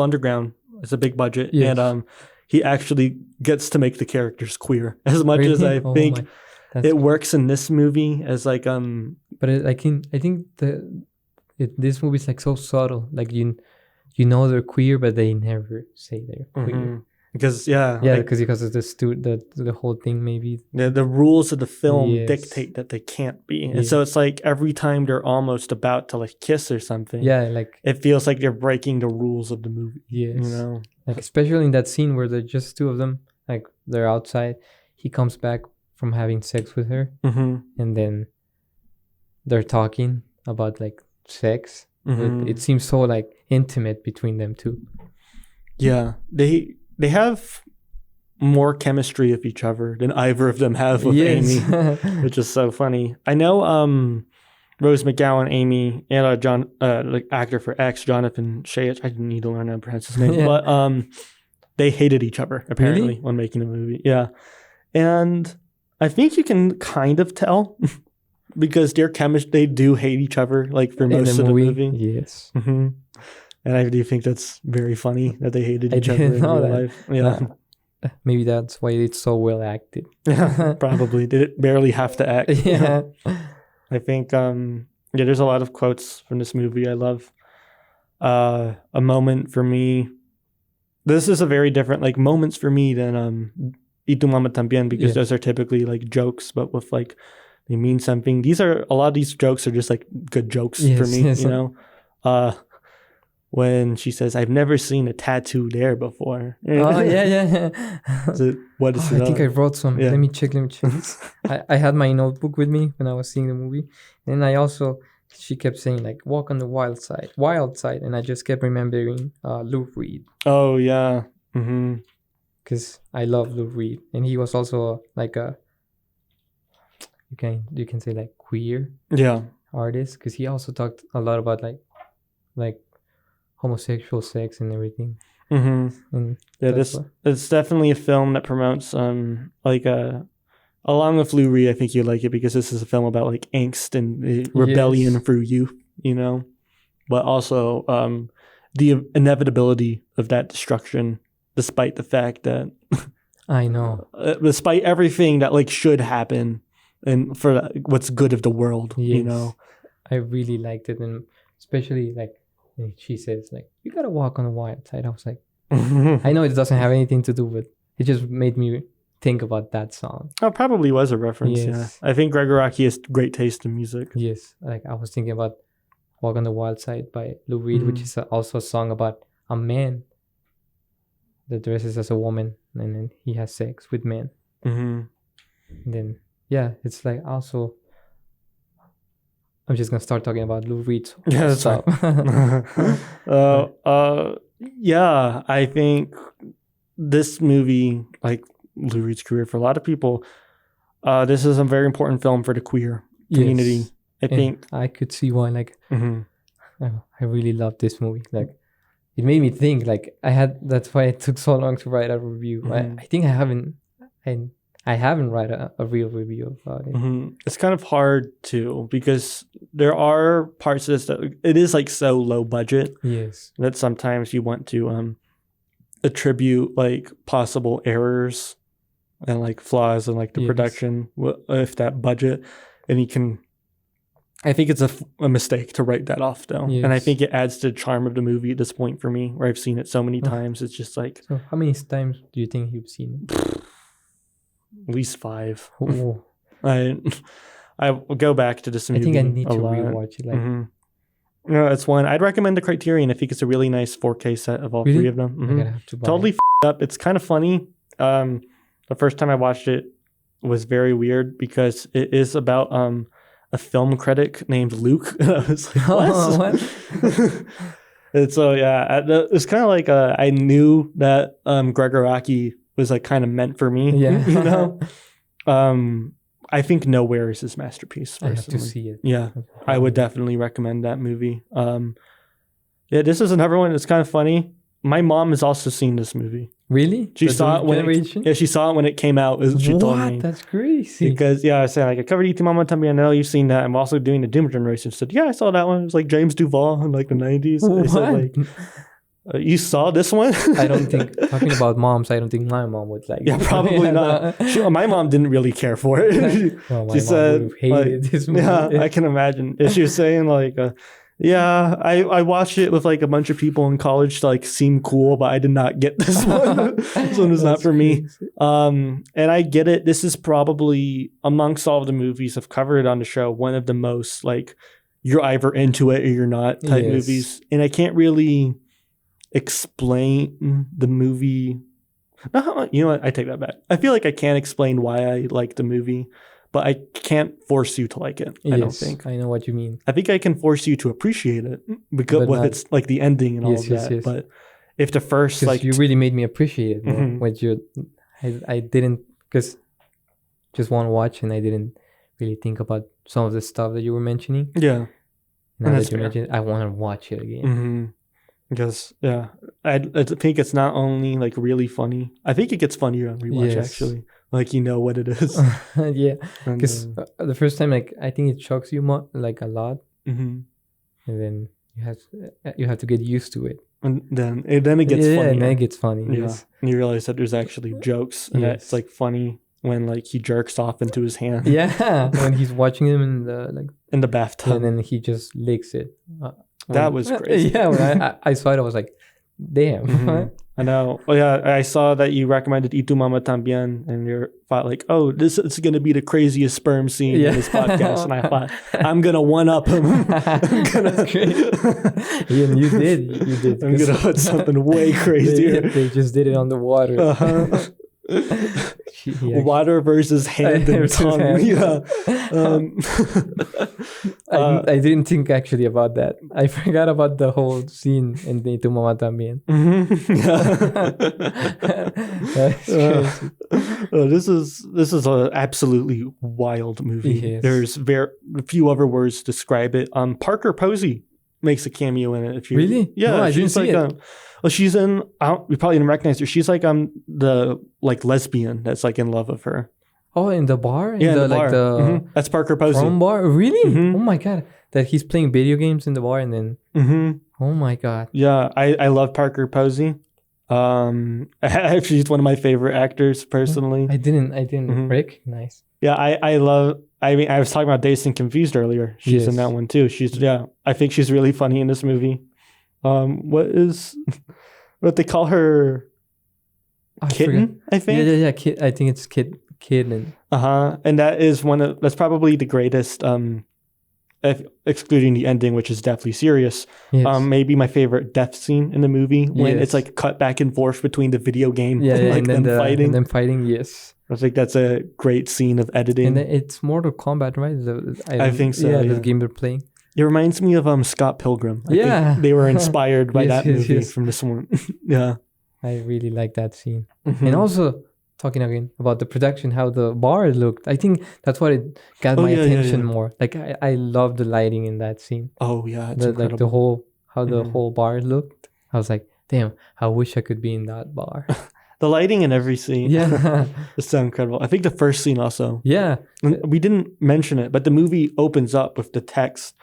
underground. It's a big budget and he actually gets to make the characters queer as much as I think. It works in this movie as like but I think this movie is like so subtle, like you know they're queer but they never say they're queer because because of the whole thing maybe the rules of the film dictate that they can't be and so it's like every time they're almost about to like kiss or something like it feels like they're breaking the rules of the movie. You know, like especially in that scene where they're just 2 of them, like they're outside, he comes back from having sex with her and then they're talking about like sex. It seems so like intimate between them 2. They have more chemistry with each other than either of them have with Amy, which is so funny. I know Rose McGowan, Amy, and John, like actor for X, Jonathan Shayach. I didn't need to learn how to pronounce his name, but they hated each other apparently when making the movie. Yeah, and I think you can kind of tell because their chemistry, they do hate each other like for most of the movie. Yes. And I do think that's very funny that they hated each other in real life. Yeah. Maybe that's why it's so well acted. Yeah, probably. They barely have to act. Yeah. I think, there's a lot of quotes from this movie I love. A moment for me. This is a very different, like, moments for me than Y Tu Mamá También because those are typically, like, jokes, but with, like, they mean something. A lot of these jokes are just, like, good jokes for me, you know? when she says, "I've never seen a tattoo there before." Oh yeah. What is Oh, it? I think I wrote some. Yeah. Let me check. I had my notebook with me when I was seeing the movie, and I also she kept saying like "walk on the wild side," and I just kept remembering Lou Reed Oh yeah. Mm-hmm. because I love Lou Reed, and he was also like a you can say like queer Yeah. artist because he also talked a lot about like homosexual sex and everything. Mm-hmm. And Yeah, that's what- it's definitely a film that promotes like along with Lou Reed, I think you like it because this is a film about like angst and rebellion Yes. through youth, you know, but also the inevitability of that destruction, despite the fact that I know. despite everything that like should happen and for what's good of the world, you Yes. know. I really liked it, and especially like when she says like you gotta walk on the wild side. I was like, I know it doesn't have anything to do with it, just made me think about that song. Oh, probably was a reference. Yes. Yeah, I think Gregoraki has great taste in music. Yes, like I was thinking about "Walk on the Wild Side" by Lou Reed, which is also a song about a man that dresses as a woman and then he has sex with men. Mm-hmm. And then yeah, it's like also. I'm just gonna start talking about Lou Reed's stuff. Yeah, I think this movie, like Lou Reed's career, for a lot of people, this is a very important film for the queer community. Yes. I think I could see why. Like, mm-hmm. I really love this movie. Like, it made me think. Like, that's why it took so long to write a review. Mm-hmm. I think I haven't write a real review about it. Mm-hmm. It's kind of hard too because there are parts of this that it is like so low budget. Yes. That sometimes you want to attribute like possible errors and like flaws in like the production if that budget, and you can. I think it's a mistake to write that off though, and I think it adds to the charm of the movie at this point for me, where I've seen it so many times. It's just like. So how many times do you think you've seen it? At least 5. Oh. I will go back to this movie. I think I need to lot. rewatch it. Like, No, it's one I'd recommend the Criterion. I think it's a really nice 4K set of all really? 3 of them. I gotta have to buy Totally it. up. It's kind of funny. The first time I watched it was very weird because it is about a film critic named Luke. I was like, what? And so yeah, it's kind of like I knew that Gregoraki was like kind of meant for me. Yeah. You know. I think Nowhere is his masterpiece. I have to Personally. see it. Yeah, I would definitely recommend that movie. Yeah, this is another one that's kind of funny. My mom has also seen this movie. Really? She saw it when she saw it when it came out. She told me. That's crazy. Because I was saying like I covered E.T. Mamá También. I know you've seen that. I'm also doing the Doom Generation. She said, yeah, I saw that one. It was like James Duval in like the 90s. I said like, you saw this one? I don't think talking about moms. I don't think my mom would like. Yeah, probably not. My mom didn't really care for it. She said, hated this movie. Yeah, I can imagine. She was saying like, yeah, I watched it with like a bunch of people in college to like seem cool, but I did not get this one. This one was not for me. And I get it. This is probably amongst all of the movies I've covered on the show, one of the most like you're either into it or you're not type movies. And I can't really explain the movie. You know what? I take that back. I feel like I can't explain why I like the movie, but I can't force you to like it. I don't think. I know what you mean. I think I can force you to appreciate it because with its like the ending and all of that. Yes. But if the first like you really made me appreciate it more with you. I didn't because just one watch and I didn't really think about some of the stuff that you were mentioning. Yeah. Now that you mentioned it, I want to watch it again. Because I think it's not only like really funny. I think it gets funnier on rewatch actually. Like you know what it is. Yeah. Because the first time, like I think it shocks you like a lot, and then you have to get used to it. And then it gets funny. Yeah, and then it gets funny. Yeah. Yes. And you realize that there's actually jokes, and that's like funny when like he jerks off into his hand. Yeah, when he's watching him in the bathtub, and then he just licks it. That was crazy. Yeah, when I saw it, I was like, damn. Mhm. I know. Oh yeah, I saw that you recommended "Y tu Mamá También," and you thought like, "Oh, this is going to be the craziest sperm scene in this podcast." And I thought, "I'm gonna one up him. I'm gonna, That's great. And you did. I'm gonna put something way crazier." They just did it on the water. Uh-huh. Actually, Water versus hand and tongue. Hand. Yeah. I didn't think actually about that. I forgot about the whole scene in the Tu Mamá También. That's crazy. This is an absolutely wild movie. Yes. There's very few other words to describe it. Parker Posey makes a cameo in it. If you Really? yeah, No, I didn't she's see like it. well, she's in. You probably didn't recognize her. She's like the like lesbian that's like in love with her. Oh, in the bar? Yeah, in the bar. Like the Mhm. That's Parker Posey. prom bar? Really? Mhm. Oh my god. That he's playing video games in the bar and then oh my god. Yeah, I love Parker Posey. She's one of my favorite actors personally. I didn't Mhm. recognize. Yeah, I love. I mean, I was talking about Dazed and Confused earlier. She's in Yes. that one too. I think she's really funny in this movie. What they call her? I forgot. Kitten, I think. Yeah. Kid. I think it's kid and And that is that's probably the greatest. Excluding the ending, which is deathly serious. yes. Maybe my favorite death scene in the movie when Yes. it's like cut back and forth between the video game yeah, and like and then them fighting. and then fighting. Yes. I think that's a great scene of editing. And then it's Mortal Kombat, right? I think so, Yeah, yeah. the game they're playing. It reminds me of Scott Pilgrim. I Yeah. think they were inspired by Yes, that yes, movie yes. from this one. Yeah. I really like that scene. Mhm. And also talking again about the production, how the bar looked. I think that's what it got Oh, my yeah, yeah, attention yeah. more. Like I love the lighting in that scene. Oh yeah, it's Like incredible. the whole how the Mhm. whole bar looked. I was like, damn, I wish I could be in that bar. The lighting in every scene. Yeah. It's so incredible. I think the first scene also. Yeah. And we didn't mention it, but the movie opens up with the text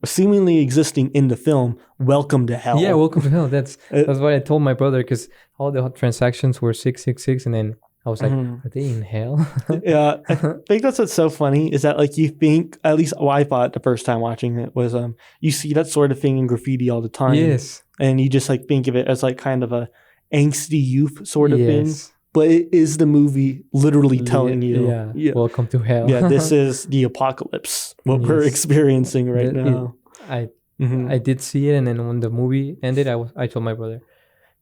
seemingly existing in the film, "Welcome to Hell." Yeah, welcome to hell. That's It- what I told my brother because all the transactions were 666 and then I was like, Mhm. are they in hell? Yeah, I think that's what's so funny is that like you think, at least what I thought the first time watching it was you see that sort of thing in graffiti all the time. Yes. And you just like think of it as like kind of a angsty youth sort of thing. Yes. But it is the movie literally telling you, Yeah. Welcome to hell. yeah, this is the apocalypse, what we're Yes. experiencing right It- now. I Mhm. I did see it, and then when the movie ended, I told my brother,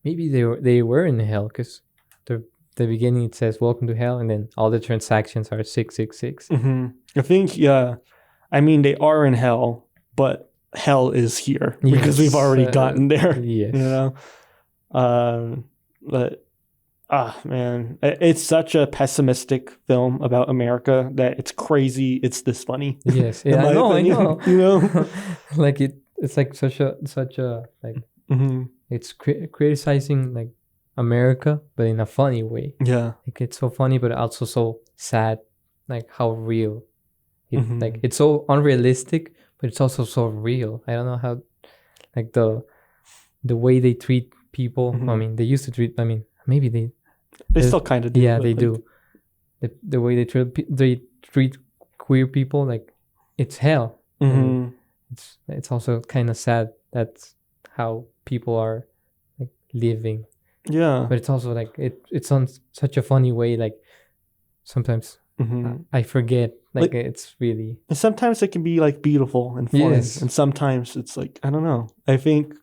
maybe they were in hell because the beginning it says welcome to hell, and then all the transactions are 666. Mhm. I think, yeah, I mean, they are in hell, but hell is here because we've Yes, already gotten there. Yes. You know, but man, it's such a pessimistic film about America that it's crazy. It's this funny. Yes. in Yeah. my I know. opinion, you know. Like it's like such a like Mhm. it's criticizing like America, but in a funny way. Yeah. Like it's so funny, but also so sad. Like how real. Mhm. Like it's so unrealistic, but it's also so real. I don't know how, like the way they treat people. Mhm. I mean, they used to treat. I mean, maybe they. They still kind of do. Yeah, but, they like, do. The way they treat queer people, like it's hell. Mhm. It's also kind of sad. That's how people are like living. Yeah. But it's also like it's on such a funny way. Like sometimes Mhm. I forget. Like Like- it's really. And sometimes it can be like beautiful and fun, Yes. and sometimes it's like I don't know. I think that's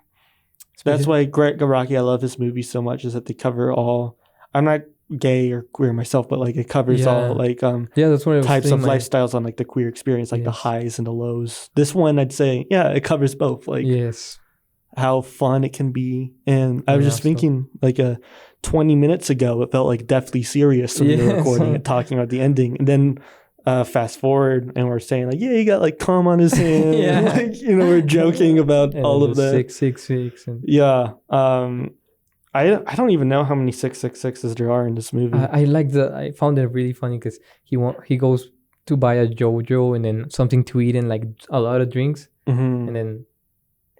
Especially- why Greg Garaki, I love his movies so much, is that they cover all. I'm not gay or queer myself, but like it covers Yeah. all like Yeah, that's what I was types of saying, like- lifestyles on like the queer experience, like the Yes. highs and the lows. This one, I'd say, yeah, it covers both, like Yes. how fun it can be. And I was Yeah, just so- thinking, like 20 minutes ago, it felt like deathly serious when we were Yes. recording it, talking about the ending, and then. Fast forward, and we're saying like, yeah, he got like cum on his hand. Yeah. Like, you know, we're joking about And all then of the that. 666 and Yeah. I don't even know how many 666s there are in this movie. I like I found it really funny because he goes to buy a JoJo and then something to eat and like a lot of drinks Mhm. and then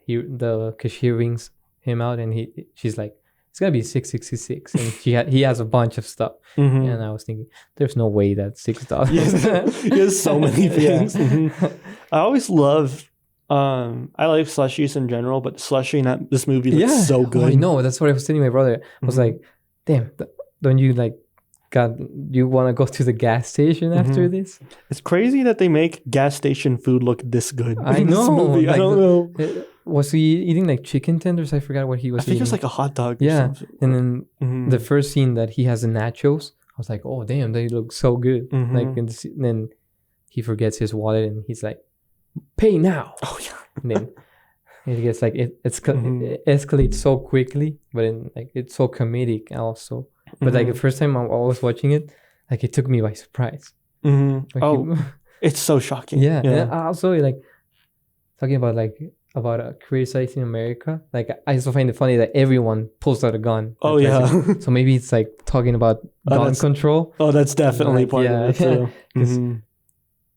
the cashier rings him out and she's like it's gonna be 666 and he has a bunch of stuff Mhm. and I was thinking there's no way that's $6. Yes. He has so many things. Mhm. I always love I like slushies in general, but slushie in this movie looks so good. Oh, I know. That's what I was telling my brother. I was like, damn, don't you like, God, you want to go to the gas station after this? It's crazy that they make gas station food look this good. I in know. This movie. Like I don't know. Was he eating like chicken tenders? I forgot what he was I think eating. it was like a hot dog. Yeah. Or something. And then the first scene that he has the nachos, I was like, oh, damn, they look so good. Like, and then he forgets his wallet and he's like, pay now. Oh, yeah. And then it gets like, it escalates so quickly, but then like it's so comedic also. But like the first time I was watching it, like it took me by surprise. Like, it's so shocking. Yeah. And also like talking about criticizing America. Like I also find it funny that everyone pulls out a gun. Oh yeah. So maybe it's like talking about gun control. Oh, that's definitely part of it too.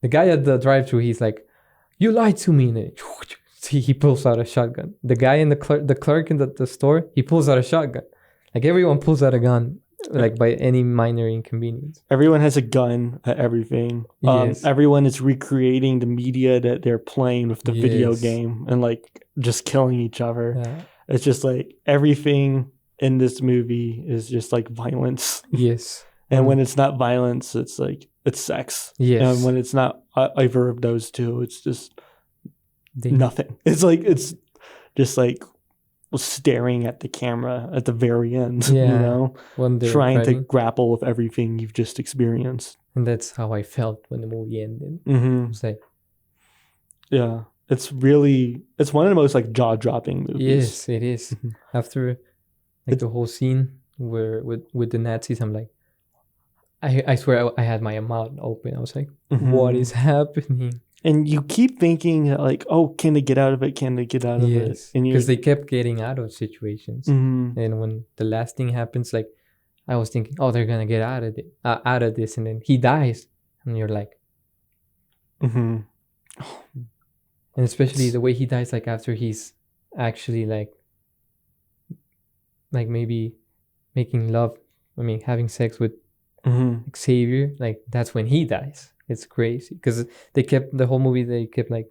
The guy at the drive-thru, he's like, "You lied to me." And then he pulls out a shotgun. The guy in the clerk in the store, he pulls out a shotgun. Like everyone pulls out a gun. Like by any minor inconvenience. Everyone has a gun at everything. Yes. Everyone is recreating the media that they're playing with the video game and like just killing each other. Yeah. It's just like everything in this movie is just like violence. Yes. And when it's not violence, it's like it's sex. Yes. And when it's not either of those two, it's just nothing. It's like it's just like staring at the camera at the very end, you know, trying to grapple with everything you've just experienced. And that's how I felt when the movie ended. I was like, yeah, it's one of the most like jaw-dropping movies. Yes, it is. After like the whole scene where with the Nazis, I'm like, I swear I had my mouth open. I was like, what is happening? And you keep thinking like, oh, can they get out of it? Can they get out of it? Because they kept getting out of situations. And when the last thing happens, like I was thinking, oh, they're gonna get out of this, and then he dies, and you're like, and especially the way he dies, like after he's actually like maybe making love, having sex with Xavier, like that's when he dies. It's crazy because they kept the whole movie. They kept like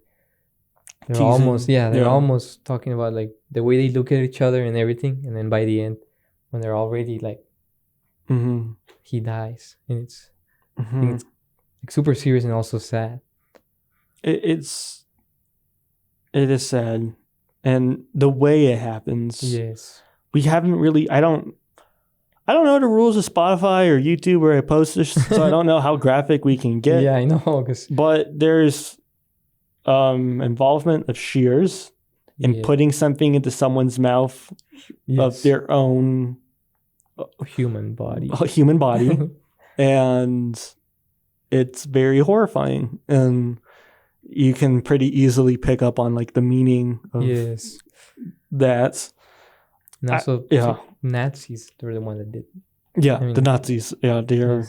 they're teasing. Almost talking about like the way they look at each other and everything, and then by the end, when they're already like, he dies, and it's like super serious and also sad. It is sad, and the way it happens. Yes, we haven't really. I don't know the rules of Spotify or YouTube where I post this, so I don't know how graphic we can get. Yeah, I know. But there's involvement of shears in putting something into someone's mouth of their own human body. And it's very horrifying. And you can pretty easily pick up on like the meaning of that. And also, Nazis, they're the one that did. Yeah, the Nazis. Yeah, they're.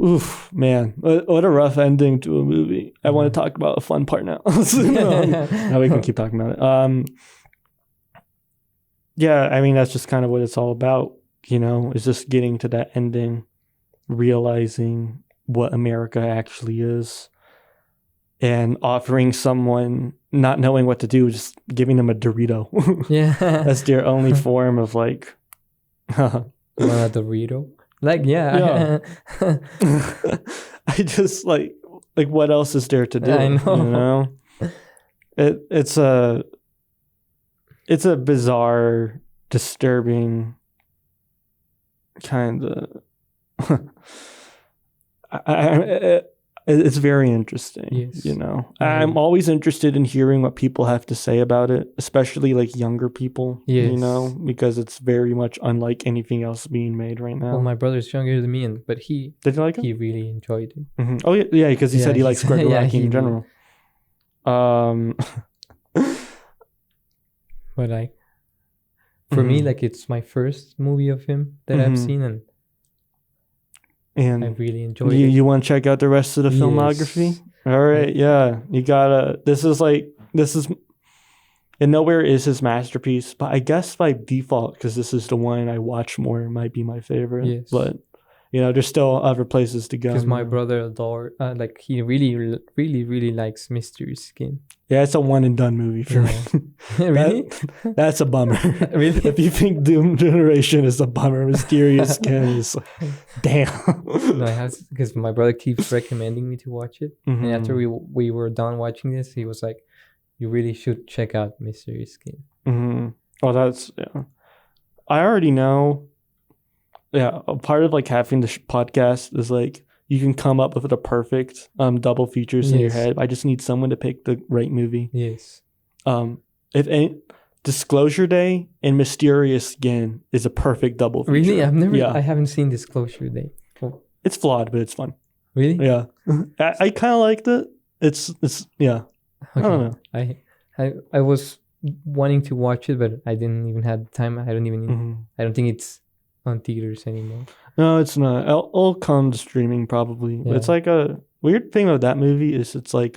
Oof, man. What a rough ending to a movie. I want to talk about a fun part now. Now we can keep talking about it. Yeah, that's just kind of what it's all about, is just getting to that ending, realizing what America actually is, and offering someone not knowing what to do, just giving them a Dorito. Yeah. That's their only form of like... a Dorito? Like, yeah. I just like what else is there to do? I know. It's a bizarre, disturbing kind of... It's very interesting, I'm always interested in hearing what people have to say about it, especially like younger people, because it's very much unlike anything else being made right now. Well, my brother's younger than me, but he did you like it? He really enjoyed it. Oh yeah, because he said he likes Greg Araki in general. But like, for me, like it's my first movie of him that I've seen, and I really enjoyed it. You want to check out the rest of the filmography? All right, yeah. You gotta... This is... And Nowhere is his masterpiece, but I guess by default, because this is the one I watch more, it might be my favorite. Yes. But there's still other places to go. Because my brother like he really likes Mystery Skin. Yeah, it's a one and done movie for me. Really? That's a bummer. Really? If you think Doom Generation is a bummer, Mysterious Skin is damn. No, I have, because my brother keeps recommending me to watch it. Mhm. And after we were done watching this, he was like, "You really should check out Mystery Skin." Mm-hmm. Oh, that's I already know. Yeah, a part of like having the podcast is like you can come up with the perfect double features in your Yes. head. I just need someone to pick the right movie. Yes. If any, Disclosure Day and Mysterious Skin is a perfect double feature. Really? Yeah, I haven't seen Disclosure Day. Oh, it's flawed, but it's fun. really? Yeah, I kind of liked it. It's yeah. I don't know. I was wanting to watch it, but I didn't even have the time. I don't think it's on theaters anymore. No, it's not. It'll come to streaming probably. But it's Yeah. like a weird thing about that movie is it's like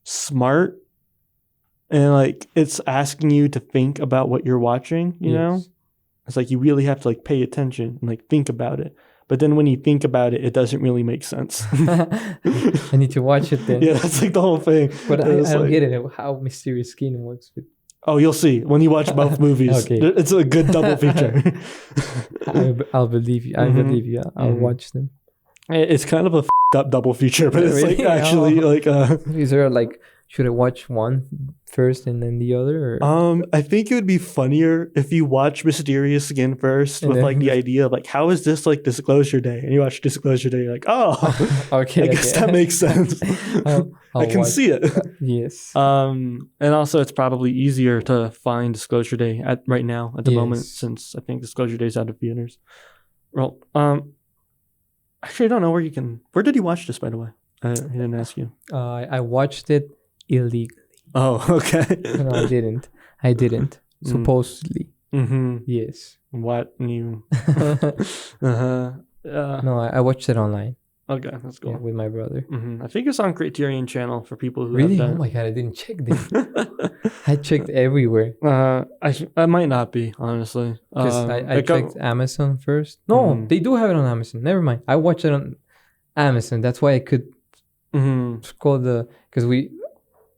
smart and like it's asking you to think about what you're watching, you know? Yes. It's like you really have to like pay attention and like think about it. But then when you think about it, it doesn't really make sense. I need to watch it then. Yeah, that's like the whole thing. But I It's don't like- get it. How Mysterious Skin works with. Oh, you'll see when you watch both movies. Okay. It's a good double feature. I'll believe you. I Mhm. believe you. I'll Mhm. watch them. It's kind of a up double feature, but it's like Really? actually Oh. like Is there like, should I watch one first and then the other? Or? I think it would be funnier if you watch Mysterious Skin first And with then- like the idea of like how is this like Disclosure Day, and you watch Disclosure Day, you're like, oh, Okay. I guess that makes sense. I can see it. Yes. And also it's probably easier to find Disclosure Day at the moment, Yes. since I think Disclosure Day is out of theaters. Well, actually I don't know where did you watch this, by the way? I didn't ask you. I watched it illegally. Oh, okay. No, I didn't. I didn't. Mm. Supposedly. Mm-hmm. Yes. What new? No, I watched it online. Okay, that's cool. Yeah, with my brother. I think it's on Criterion Channel for people who Really? have Oh that. my god, I didn't check this. I checked everywhere. I might not be, honestly. Because I it go- checked Amazon first. No, Mhm. they do have it on Amazon. Never mind. I watched it on Amazon. That's why I could Mhm. scroll because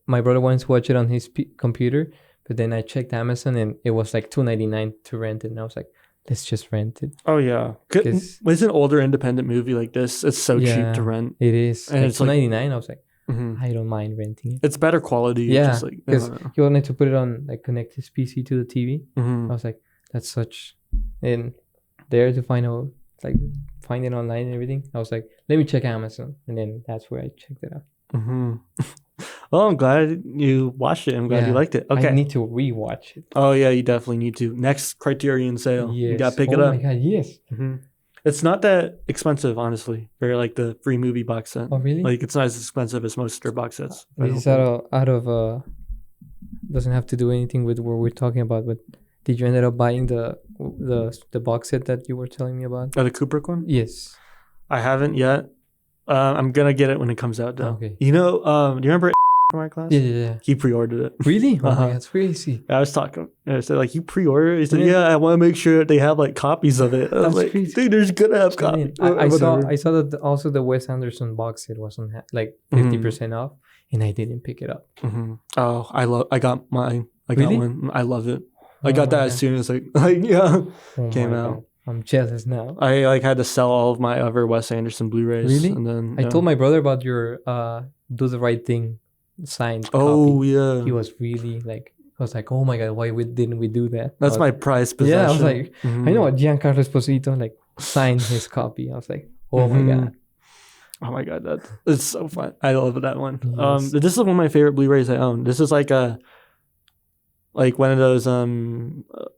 my brother wanted to watch it on his computer, but then I checked Amazon and it was like $2.99 to rent it, and I was like, let's just rent it. Oh yeah, Because- with an older independent movie like this, it's so cheap Yeah. to rent. It is. And Like it's like- $2.99. I was like, Mhm. I don't mind renting it. It's better quality. Yeah, just like, I because don't know. he wanted to put it on, like, connect his PC to the TV. Mhm. I was like, that's such, and there to find out, like, find it online and everything. I was like, let me check Amazon, and then that's where I checked it out. Mhm. Well, I'm glad you watched it. I'm glad you Yeah. liked it. Okay. I need to rewatch it. Oh yeah, you definitely need to. Next Criterion sale, you Yes. gotta pick it Oh up. my god, yes. Mhm. It's not that expensive, honestly. For like the free movie box set. Oh really? Like it's not as expensive as most of their box sets. I This don't is think. out of doesn't have to do anything with what we're talking about, but did you ended up buying the box set that you were telling me about? Oh, the Kubrick one? Yes. I haven't yet. I'm gonna get it when it comes out though. Okay. You know, do you remember from our class? Yeah. He pre-ordered it. Really? Oh Uh-huh. my god, that's crazy. I was talking. I said like, you pre-ordered? He said, Yeah. yeah, I want to make sure that they have like copies of it. I was That's like, crazy. dude, there's gonna have copies. I saw that also the Wes Anderson box set was on like 50% off, and I didn't pick it up. Mm-hmm. Oh, I got mine. I got Really? one. I love it. I Oh got my that as God. soon as like yeah. Oh came my out. God. I'm jealous now. I like had to sell all of my other Wes Anderson Blu-rays. Really? And then I told my brother about your Do the Right Thing signed Oh copy. yeah. He was really like, I was like, oh my god, why didn't we do that? That's I was, my prized possession. Yeah, I was like, Mhm. I know Giancarlo Esposito like signed his copy. I was like, oh my Mhm. god. Oh my god, it's so fun. I love that one. Yes. This is one of my favorite Blu-rays I own. This is like one of those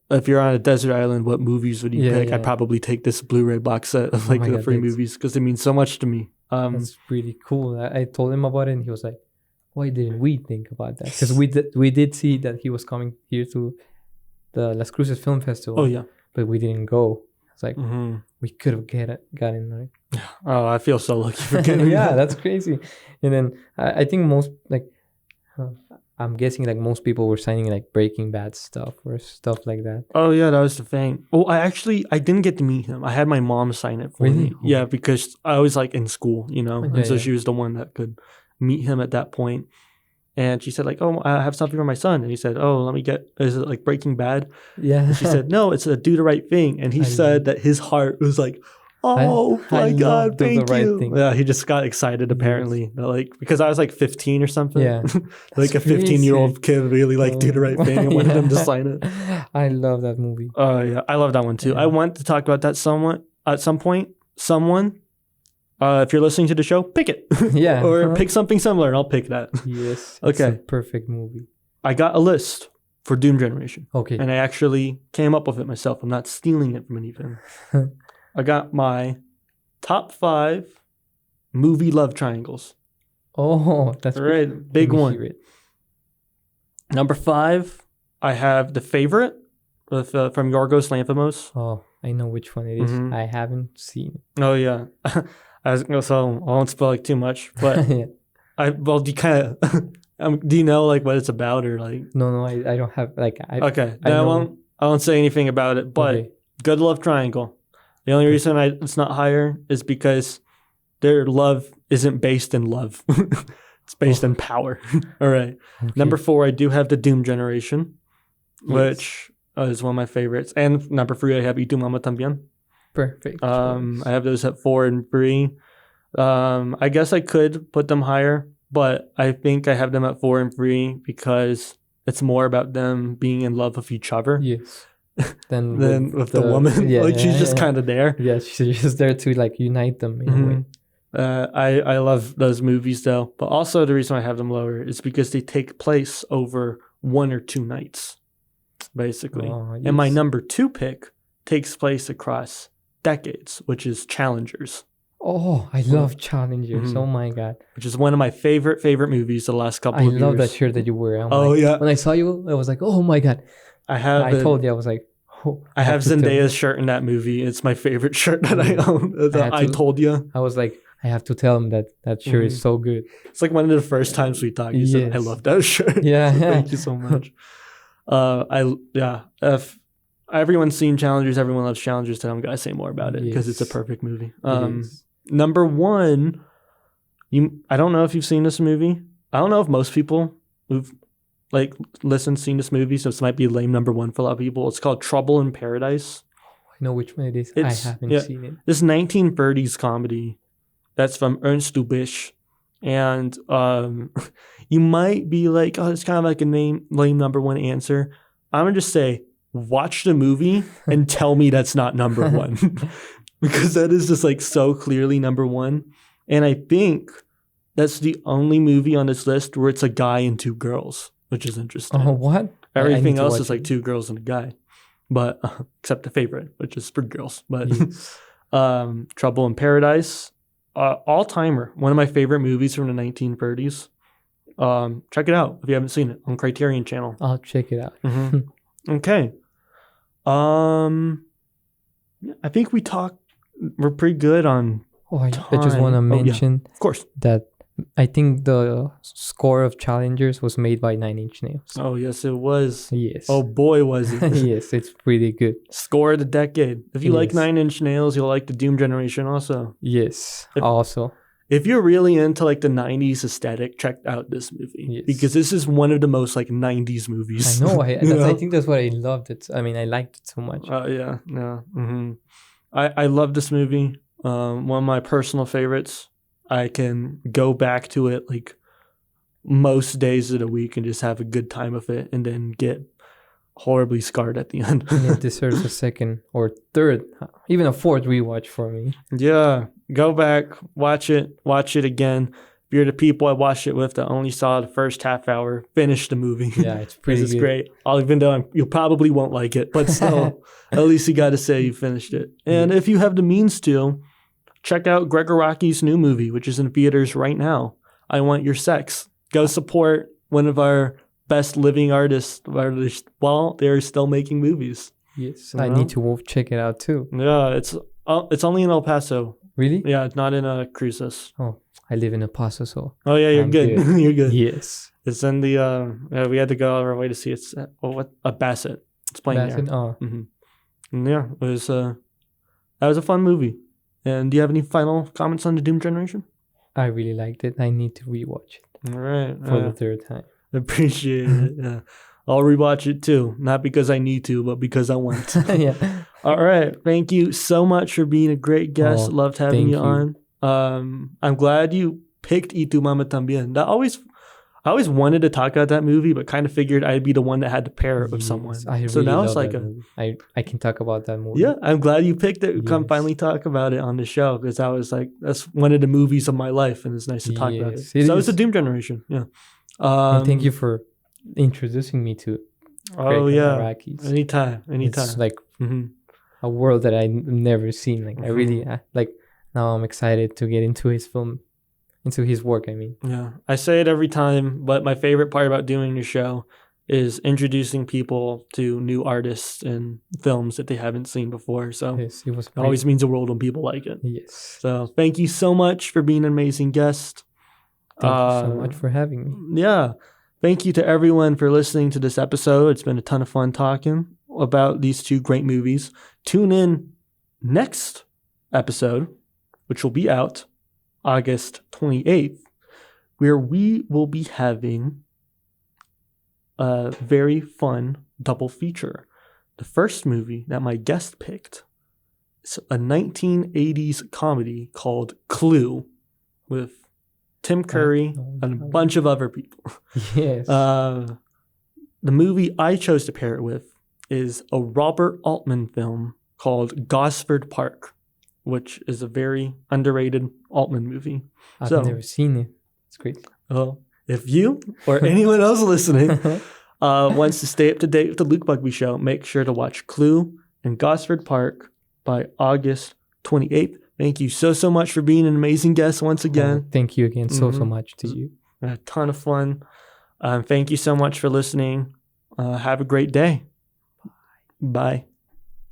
if you're on a desert island, what movies would you Yeah, pick? yeah. I'd probably take this Blu-ray box set of Oh like my the God, free that's- movies because it means so much to me. That's really cool. I told him about it, and he was like, "Why didn't we think about that?" Because we did see that he was coming here to the Las Cruces Film Festival. Oh yeah. But we didn't go. It's like Mhm. we could have gotten there. Oh, I feel so lucky for getting Yeah, that. that's crazy. And then I think most like I'm guessing like most people were signing like Breaking Bad stuff or stuff like that. Oh yeah, that was the thing. Oh, I didn't get to meet him. I had my mom sign it for Really? me. Yeah, because I was like in school, you know, Yeah, and so yeah. she was the one that could meet him at that point. And she said like, "Oh, I have something for my son." And he said, "Oh, let me get. Is it like Breaking Bad?" Yeah. And she said, "No, it's a Do the Right Thing." And he I said that his heart was like, I "Oh my love God, Do the thank Right you!" Thing. Yeah, he just got excited apparently, like because I was like 15 or something. Yeah. Like a That's crazy. 15-year-old kid really like Do the Right Thing and wanted him to Yeah. sign it. I love that movie. Oh yeah, I love that one too. Yeah. I want to talk about that somewhat at some point. Someone, if you're listening to the show, pick it. Yeah. Or pick something similar, and I'll pick that. Yes. Okay. It's a perfect movie. I got a list for Doom Generation, Okay. and I actually came up with it myself. I'm not stealing it from anything. I got my top 5 movie love triangles. Oh, that's All right, big Let me one. hear it. Number 5, I have The Favorite with from Yorgos Lanthimos. Oh, I know which one it is. Mhm. I haven't seen it. Oh yeah, so I won't spoil like too much, but Yeah. do you kind of do you know like what it's about or like? No, I don't have like I. Okay, I then know. I won't say anything about it. But Okay. good love triangle. The only reason it's not higher is because their love isn't based in love. It's based in power. All right. Okay. Number 4, I do have the Doom Generation, Yes. which is one of my favorites. And number 3, I have Y Tu Mamá También. Perfect. I choice. have those at 4 and 3. I guess I could put them higher, but I think I have them at 4 and 3 because it's more about them being in love with each other Yes. Then than with the woman. Yeah, like she's just yeah. kind of there. Yeah, she's just there to like unite them in a way. I love those movies though, but also the reason I have them lower is because they take place over 1 or 2 nights, basically. Oh, And my yes. number 2 pick takes place across decades, which is Challengers, Oh, I love Challengers. Mhm. Oh my god. which is one of my favorite movies the last couple I of years. love that shirt that you wear. I'm Oh like, yeah, when I saw you, I was like, oh my god. I have. I told you, I was like, oh, I have to tell- Zendaya's shirt in that movie. It's my favorite shirt that I own. had I to- told you. I was like, I have to tell him that that shirt is so good. It's like one of the first times we talked. You said, "I Yes. love that shirt." Yeah. So thank you so much. If everyone's seen Challengers, everyone loves Challengers. So I'm gonna say more about it because it's a Yes. perfect movie. Yes. Number 1, I don't know if you've seen this movie. I don't know if most people who've like listened seen this movie, so this might be a lame number 1 for a lot of people. It's called Trouble in Paradise. I know which one it is. It's- I haven't yeah. seen it. This 1930s comedy that's from Ernst Lubitsch. And you might be like, oh, it's kind of like a lame number 1 answer. I'm going to just say, watch the movie and tell me that's not number 1. Because that is just like so clearly number 1. And I think that's the only movie on this list where it's a guy and 2 girls, which is interesting. Oh, what? I Everything need to else watch is like it. 2 girls and a guy. But except the favorite, which is for girls. But Yes. Trouble in Paradise, all timer, one of my favorite movies from the 1930s. Check it out if you haven't seen it on Criterion Channel. I'll check it out. Mhm. Okay. Yeah, I think we're pretty good on, Oh, I just want to Time. Oh, yeah. mention of course. that I think the score of Challengers was made by 9 Inch Nails. Oh, yes, it was. Yes. Oh, boy, was it. Yes, it's pretty good. Score of the decade. If you like Yes. 9 Inch Nails, you'll like the Doom Generation also. Yes. If- Also. If you're really into like the 90s aesthetic, check out this movie. Yes. Because this is one of the most like 90s movies. I know. You I know? think that's what I loved it. I mean, I liked it so much. Yeah. I love this movie. One of my personal favorites. I can go back to it like most days of the week and just have a good time with it and then get horribly scarred at the end. And it deserves a second or third, even a fourth rewatch for me. Yeah. Go back, watch it again. If you're the people I watched it with that only saw the first half hour, finish the movie. Yeah, it's pretty This is good. great. Even though you probably won't like it, but still, at least you got to say you finished it. And if you have the means to, check out Gregor Rocky's new movie, which is in theaters right now. I Want Your Sex. Go support one of our best living artists while they're still making movies. Yes, You I know? need to check it out too. Yeah, it's only in El Paso. Really? Yeah, it's not in Cruces. Oh, I live in El Paso, so Oh yeah, you're I'm good. good. You're good. yes. It's in the we had to go out of our way to see it's a Bassett. It's playing That's it. there. Oh, And yeah, it was that was a fun movie. And do you have any final comments on the Doom Generation? I really liked it. I need to rewatch it All right. for the third time. Appreciate it. Yeah. I'll rewatch it too. Not because I need to, but because I want to. yeah. All right. Thank you so much for being a great guest. Oh, Loved having thank you you. on. I'm glad you picked Y Tu Mamá También. I always wanted to talk about that movie, but kind of figured I'd be the one that had to pair it with someone. I So really now love it's like that movie. I can talk about that movie. yeah, I'm glad you picked it. Come Yes. finally talk about it on the show because I was like, that's one of the movies of my life, and it's nice to talk about it. Yes, it So it's the is. Doom Generation. Yeah. And thank you for introducing me to Oh Great yeah. Iraqis. Anytime. It's like hmm a world that I've never seen. Like I really like. Now I'm excited to get into his film, into his work. I mean, Yeah, I say it every time, but my favorite part about doing the show is introducing people to new artists and films that they haven't seen before. So yes, it was it always means the world when people like it. yes. So thank you so much for being an amazing guest. Thank you so much for having me. Yeah. Thank you to everyone for listening to this episode. It's been a ton of fun talking about these two great movies. Tune in next episode, which will be out August 28th, where we will be having a very fun double feature. The first movie that my guest picked is a 1980s comedy called Clue with Tim Curry and a bunch of other people. Yes. The movie I chose to pair it with is a Robert Altman film called Gosford Park, which is a very underrated Altman movie. I've so- never seen it. It's great. Well, if you or anyone else listening wants to stay up to date with the Luke Bugbee Show, make sure to watch Clue and Gosford Park by August 28th. Thank you so much for being an amazing guest once again. Oh, thank you again so Mhm. much to you. A ton of fun. Thank you so much for listening. Have a great day. Bye.